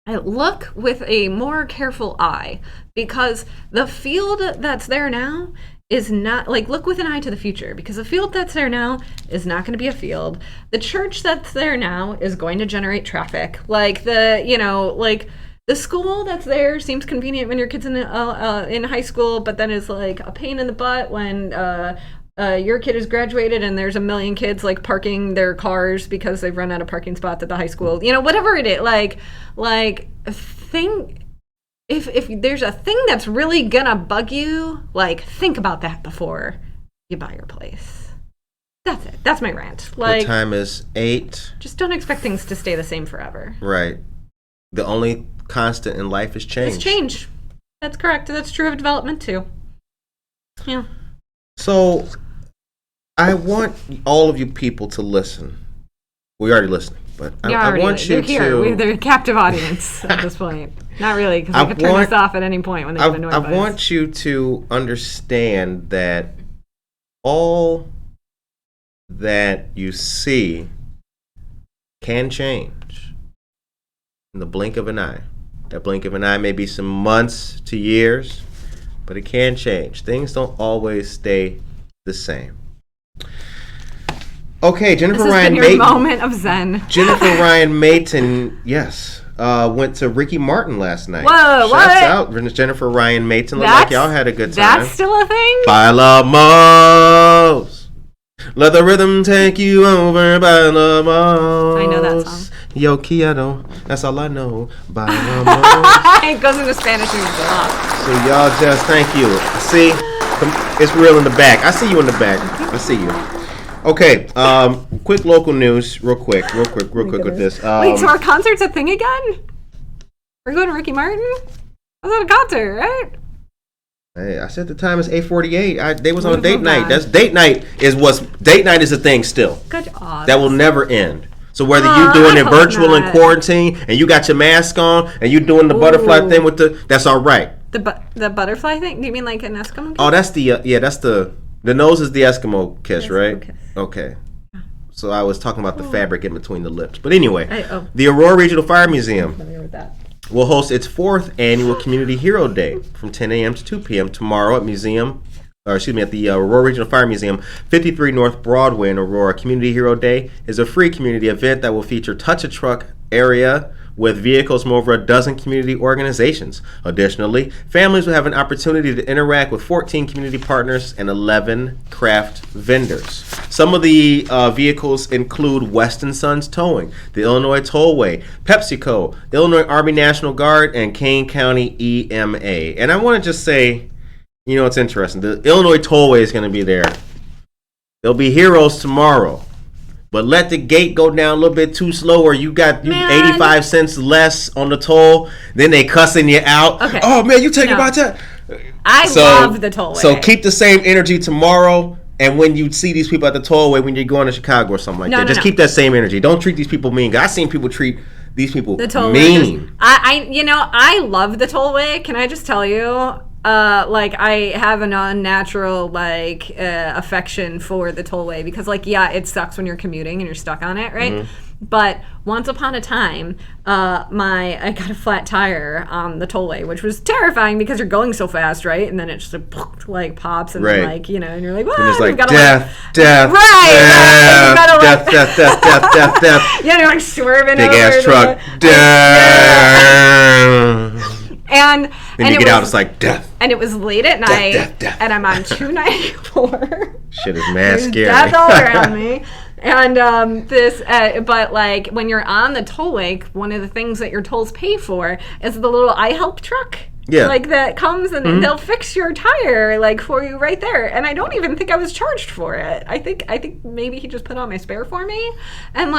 look with a more careful eye, because the field that's there now is not, like, look with an eye to the future, because the field that's there now is not going to be a field. The church that's there now is going to generate traffic. Like, the school that's there seems convenient when your kid's in high school, but then is like a pain in the butt when your kid has graduated and there's a million kids like parking their cars because they've run out of parking spots at the high school. Whatever it is, if there's a thing that's really gonna bug you, like, think about that before you buy your place. That's it. That's my rant. Like, the time is 8. Just don't expect things to stay the same forever. Right. The only constant in life is change. It's change. That's correct. That's true of development too. Yeah. So, I want all of you people to listen. We're already listening, but I want you to... They're a captive audience at this point. Not really, because they could turn us off at any point when they get annoyed by us. I want you to understand that all that you see can change in the blink of an eye. That blink of an eye may be some months to years, but it can change. Things don't always stay the same. Okay, Jennifer Ryan Mayton. This has been your moment of zen. Jennifer Ryan Mayton, yes, went to Ricky Martin last night. Whoa, Shouts out, Jennifer Ryan Mayton. Looked like y'all had a good time. That's still a thing? By Lamos. Let the rhythm take you over by Lamos. I know that song. Yo quiero. That's all I know. By Lamos. It goes into Spanish and you go off. So y'all just, thank you. See, it's real in the back. I see you in the back. I see you. Okay, quick local news, real quick with this. Wait, so our concert's a thing again? We're going to Ricky Martin? I was at a concert, right? Hey, I said the time is 8:48. They was on Oh, date night. God. That's date night is a thing still. Good job. That will never end. So whether you doing it virtual in quarantine and you got your mask on and you doing the butterfly thing with that's all right. The butterfly thing? Do you mean like an Eskimo kiss? Oh, that's the nose is the Eskimo kiss, right? Kiss. Okay. So I was talking about the fabric in between the lips. But anyway, the Oh. Aurora Regional Fire Museum Familiar with that. will host its 4th annual Community Hero Day from 10 a.m. to 2 p.m. tomorrow at the Aurora Regional Fire Museum, 53 North Broadway in Aurora. Community Hero Day is a free community event that will feature touch-a-truck area with vehicles from over a dozen community organizations. Additionally, families will have an opportunity to interact with 14 community partners and 11 craft vendors. Some of the vehicles include Weston Sons Towing, the Illinois Tollway, PepsiCo, the Illinois Army National Guard, and Kane County EMA. And I want to just say, it's interesting. The Illinois Tollway is going to be there. There'll be heroes tomorrow. But let the gate go down a little bit too slow, or you got 85 cents less on the toll, then they cussing you out. Okay. Oh, man, you taking about that? I love the tollway. So keep the same energy tomorrow, and when you see these people at the tollway when you're going to Chicago or something like that, just keep that same energy. Don't treat these people mean. I've seen people treat these people mean. I love the tollway. Can I just tell you? I have an unnatural affection for the tollway because it sucks when you're commuting and you're stuck on it, right? Mm-hmm. But once upon a time, I got a flat tire on the tollway, which was terrifying because you're going so fast, right? And then it just pops and then and you're like, well, it's like death, death. Yeah, you're swerving big over ass truck, And then you get out, it's like death. And it was late at night, death. And I'm on 294. Shit is mad scary. Death all around me. And but when you're on the tollway, one of the things that your tolls pay for is the little iHelp truck. Yeah. That comes and they'll fix your tire for you right there. And I don't even think I was charged for it. I think maybe he just put on my spare for me. And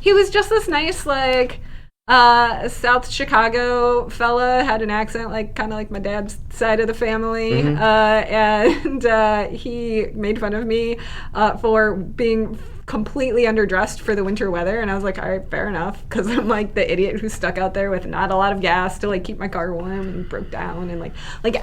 he was just this nice South Chicago fella, had an accent kind of like my dad's side of the family, and he made fun of me for being completely underdressed for the winter weather, and I was like, all right, fair enough, because I'm the idiot who's stuck out there with not a lot of gas to keep my car warm and broke down and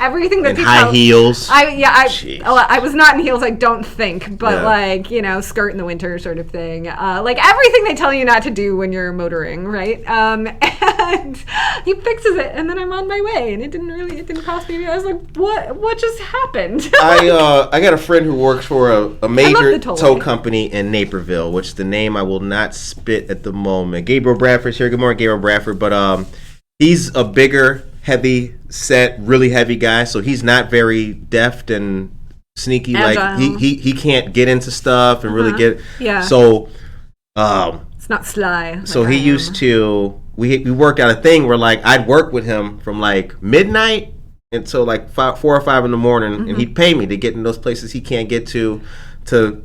everything that people high heels. I was not in heels, don't think, but skirt in the winter sort of thing, everything they tell you not to do when you're motoring, right? And he fixes it, and then I'm on my way, and it didn't cost me. I was like, what just happened? I got a friend who works for a major tow company in Naperville, which the name I will not spit at the moment. Gabriel Bradford's here. Good morning, Gabriel Bradford. But he's a bigger, heavy set, really heavy guy, so he's not very deft and sneaky. Agile. He can't get into stuff and really get. Yeah. So it's not sly. So he used to we worked out a thing where like I'd work with him from like midnight until like 4 or 5 in the morning, and he'd pay me to get in those places he can't get to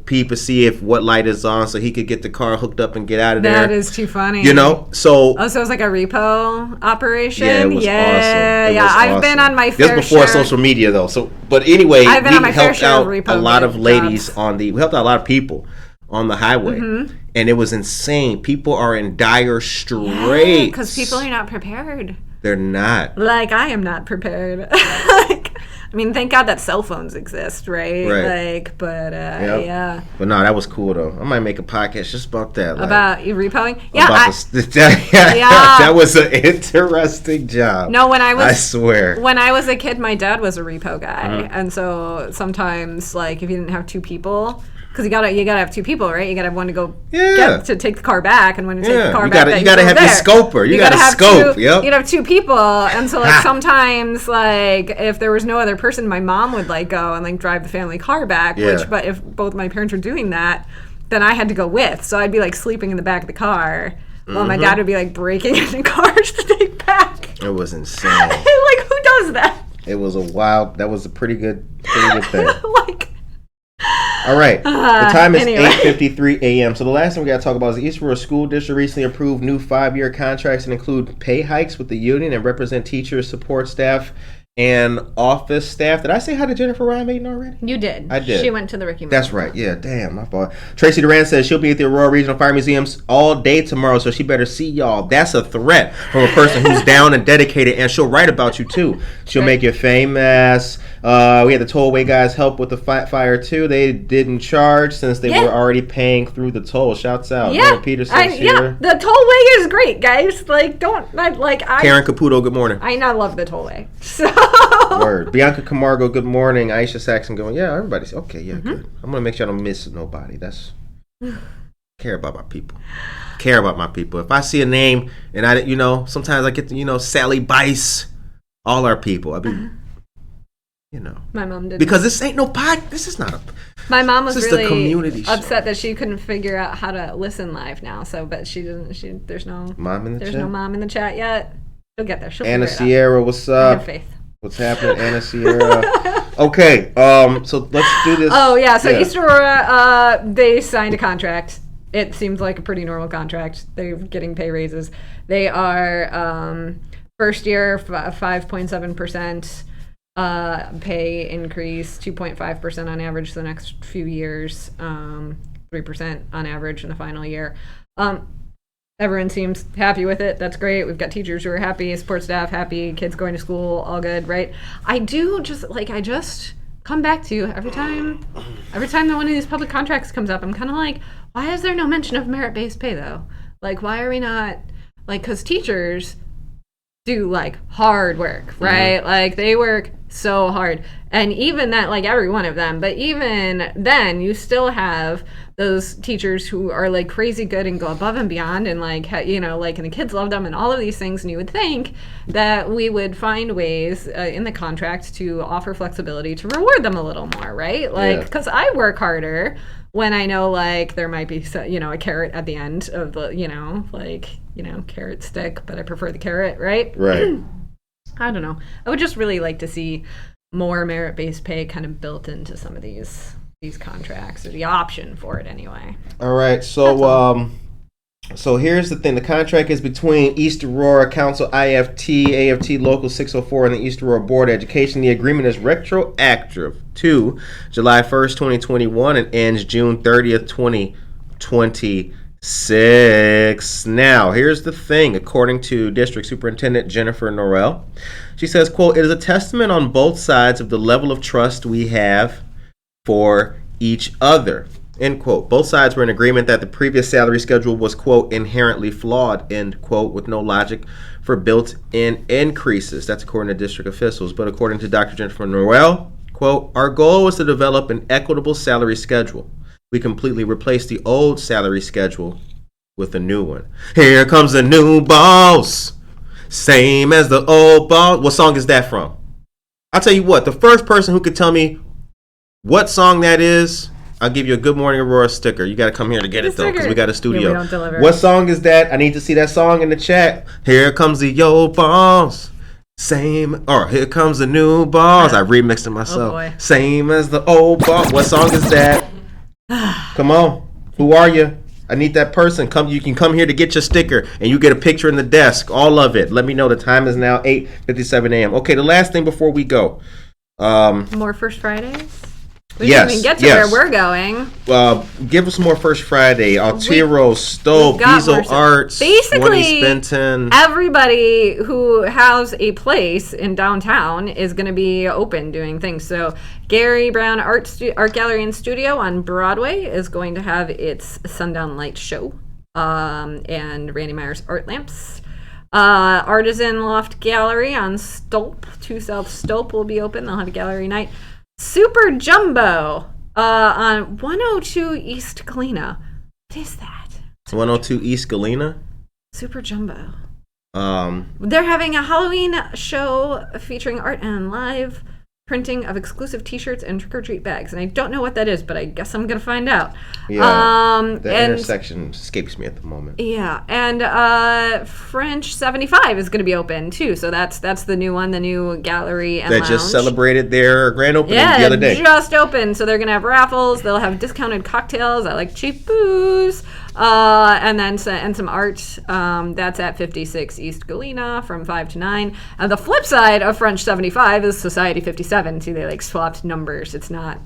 peep and see if what light is on, so he could get the car hooked up and get out of there. That is too funny. You know, so so it was like a repo operation. Yeah, it was awesome. I've been on my fair share. This before social media though. So, but anyway, we helped out a lot of ladies we helped out a lot of people on the highway, and it was insane. People are in dire straits because people are not prepared. They're not. Like, I am not prepared. Like, I mean, thank God that cell phones exist, right? Like, but yeah. But no, that was cool though. I might make a podcast just about that. Like, about you repoing? Yeah. That was an interesting job. No, I swear. When I was a kid, my dad was a repo guy, and so sometimes, like, if you didn't have 2 people. Because you gotta have 2 people, right? You gotta have one to go get to take the car back, and one to take the car back. You gotta have your scoper. You gotta scope. You gotta have 2 people, and so like sometimes, like if there was no other person, my mom would like go and like drive the family car back. But if both my parents were doing that, then I had to go with. So I'd be like sleeping in the back of the car, while my dad would be like breaking into cars to take back. It was insane. Like, who does that? It was that was a pretty good thing. Like. All right. The time is 8:53 a.m. So the last thing we got to talk about is the East Aurora School District recently approved new 5-year contracts that include pay hikes with the union and represent teachers, support staff, and office staff. Did I say hi to Jennifer Ryan Maiden already? You did. I did. She went to the Ricky Moore. That's right. Yeah, damn, my fault. Tracy Duran says she'll be at the Aurora Regional Fire Museums all day tomorrow, so she better see y'all. That's a threat from a person who's down and dedicated, and she'll write about you, too. She'll make you famous. We had the tollway guys help with the fire, too. They didn't charge since they were already paying through the toll. Shouts out. Yeah. Peterson's here. The tollway is great, guys. Like, Karen Caputo, good morning. I love the tollway. So. Word. Bianca Camargo, good morning. Aisha Saxon going, yeah, everybody's okay, yeah, good. I'm going to make sure I don't miss nobody. That's care about my people. Care about my people. If I see a name and I, sometimes I get to, Sally Bice, all our people. I mean, my mom did. Because this ain't no pod. This is not a. My mom was really community upset that she couldn't figure out how to listen live now. So, but she doesn't. There's no mom in the chat. There's no mom in the chat yet. She'll get there. She'll Anna figure it Sierra, out. what's up? I have faith. What's happening, Anna Sierra? Okay, so let's do this. Oh, yeah, so East Aurora, they signed a contract. It seems like a pretty normal contract. They're getting pay raises. They are, first year, 5.7% pay increase, 2.5% on average for the next few years, 3% on average in the final year. Everyone seems happy with it. That's great. We've got teachers who are happy, support staff happy, kids going to school, all good, right? I just come back to every time that one of these public contracts comes up, I'm kind of like, why is there no mention of merit-based pay though? Like, why are we not, because teachers do like hard work, right? Like they work so hard, and even that, like every one of them, but even then you still have those teachers who are like crazy good and go above and beyond, and like and the kids love them and all of these things, and you would think that we would find ways in the contract to offer flexibility to reward them a little more, right? Like, because I work harder when I know like there might be a carrot at the end of the carrot stick, but I prefer the carrot, right? I don't know. I would just really like to see more merit-based pay kind of built into some of these contracts, or the option for it anyway. All right, so so here's the thing. The contract is between East Aurora Council AFT Local 604 and the East Aurora Board of Education. The agreement is retroactive to July 1st, 2021 and ends June 30th, 2026. Now, here's the thing. According to District Superintendent Jennifer Norrell, she says, quote, "It is a testament on both sides of the level of trust we have for each other," end quote. Both sides were in agreement that the previous salary schedule was, quote, "inherently flawed," end quote, with no logic for built-in increases. That's according to district officials. But according to Dr. Jennifer Norrell, quote, "Our goal was to develop an equitable salary schedule. We completely replaced the old salary schedule with a new one. Here comes the new boss, same as the old boss." What song is that from? I'll tell you what, the first person who could tell me what song that is, I'll give you a Good Morning Aurora sticker. You got to come here to get it, though, because we got a studio. Yeah, we don't deliver. What song is that? I need to see that song in the chat. Here comes the old boss. Here comes the new boss. I remixed it myself. Oh boy. Same as the old boss. What song is that? Come on. Who are you? I need that person. You can come here to get your sticker, and you get a picture in the desk. All of it. Let me know. The time is now 8:57 a.m. Okay, the last thing before we go. More First Fridays? We yes, didn't even get to where we're going. Give us more First Friday. Altero, Stoke, Diesel Arts, basically, Spenton. Everybody who has a place in downtown is going to be open doing things. So Gary Brown Art Gallery and Studio on Broadway is going to have its Sundown Light show, and Randy Myers Art Lamps. Artisan Loft Gallery on Stolp, 2 South Stolp will be open. They'll have a gallery night. Super Jumbo on 102 East Galena. What is that? 102 East Galena? Super Jumbo. They're having a Halloween show featuring art and live printing of exclusive T-shirts and trick-or-treat bags. And I don't know what that is, but I guess I'm going to find out. Yeah, intersection escapes me at the moment. Yeah, and French 75 is going to be open, too. So that's the new one, the new gallery and lounge. Just celebrated their grand opening the other day. Just opened. So they're going to have raffles. They'll have discounted cocktails. I like cheap booze. And then some art. That's at 56 East Galena from 5 to 9. And the flip side of French 75 is Society 57. See, they swapped numbers. It's not.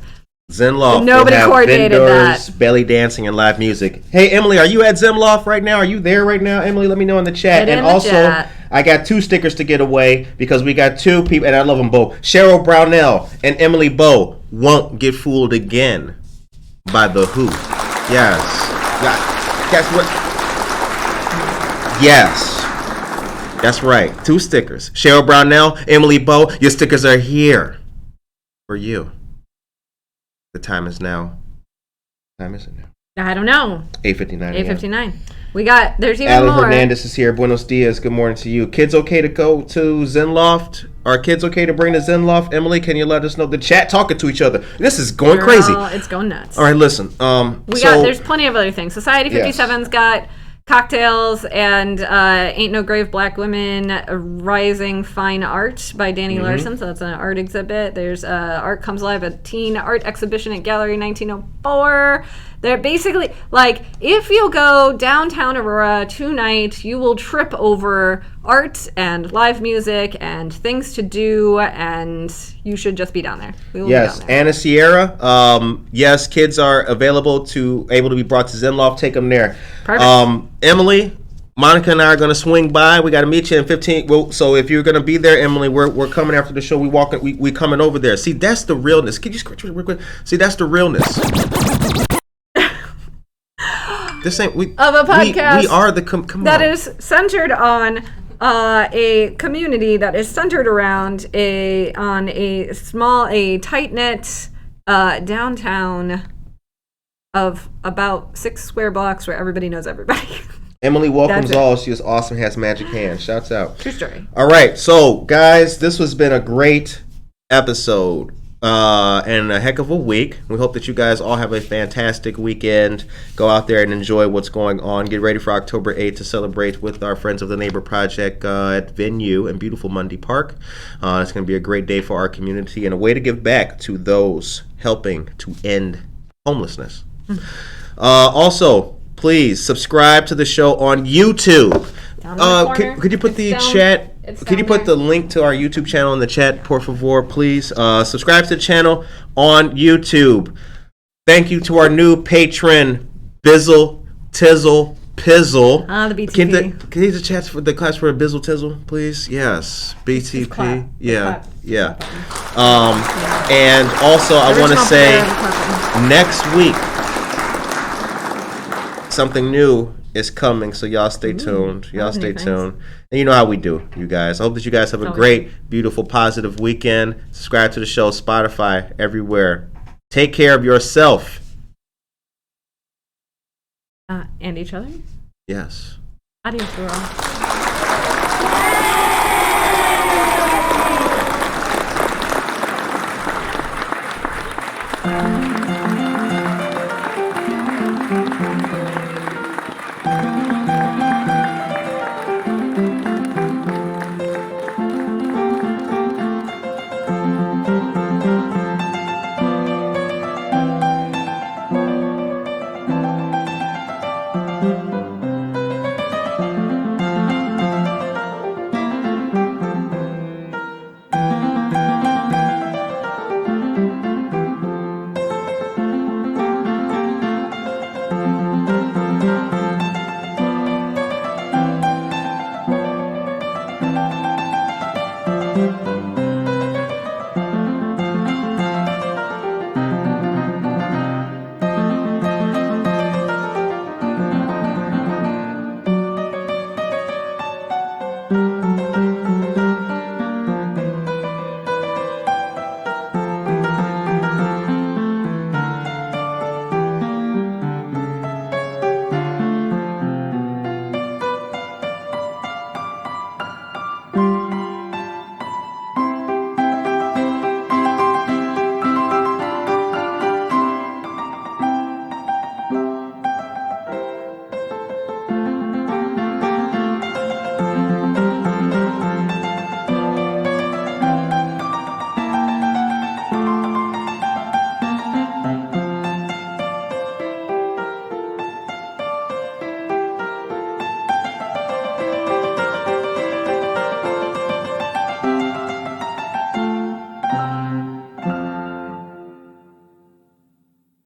Zenloft. Nobody coordinated vendors, that. Belly dancing and live music. Hey, Emily, are you at Zenloft right now? Are you there right now, Emily? Let me know in the chat. Get in the chat. I got 2 stickers to get away because we got 2 people, and I love them both. Cheryl Brownell and Emily Bowe won't get fooled again by the Who. Yes. Guess what? Yes. That's right. 2 stickers. Cheryl Brownell, Emily Bowe, your stickers are here for you. The time is now. What time is it now? I don't know. 8:59. 8:59. There's even Alan more. Hernandez is here. Buenos dias. Good morning to you. Kids okay to go to Zenloft? Are kids okay to bring to Zenloft? Emily, can you let us know? The chat talking to each other. This is going crazy. It's going nuts. All right, listen. There's plenty of other things. Society 57's got cocktails and Ain't No Grave Black Women Rising Fine Art by Danny Larson. So that's an art exhibit. There's Art Comes Live, a teen art exhibition at Gallery 1904. They're basically, if you go downtown Aurora tonight, you will trip over art and live music and things to do, and you should just be down there. We will be down there. Anna Sierra. Yes, kids are able to be brought to Zenloft. Take them there. Perfect. Emily, Monica and I are going to swing by. We got to meet you in 15. Well, so if you're going to be there, Emily, we're coming after the show. We coming over there. See, that's the realness. Can you scratch it real quick? See, that's the realness. This ain't of a podcast. We are the come that on. Is centered on a community that is centered around a tight knit downtown of about 6 square blocks where everybody knows everybody. Emily welcomes all. She is awesome. Has magic hands. Shouts out. True story. All right, so guys, this has been a great episode. And a heck of a week. We hope that you guys all have a fantastic weekend. Go out there and enjoy what's going on. Get ready for October 8th to celebrate with our Friends of the Neighbor Project at Venue in beautiful Mundy Park. It's going to be a great day for our community and a way to give back to those helping to end homelessness. Also, please subscribe to the show on YouTube. Could you put the chat? Could you put the link to our YouTube channel in the chat, por favor, please? Subscribe to the channel on YouTube. Thank you to our new patron, Bizzle, Tizzle, Pizzle. The BTP. Can you the chat for the class for Bizzle, Tizzle, please? Yes, BTP. Yeah. And also, I want to say, next week, something new is coming, so y'all stay tuned. Y'all stay tuned. And you know how we do, you guys. I hope that you guys have a great, beautiful, positive weekend. Subscribe to the show, Spotify, everywhere. Take care of yourself. And each other? Yes. Adios, Aurora.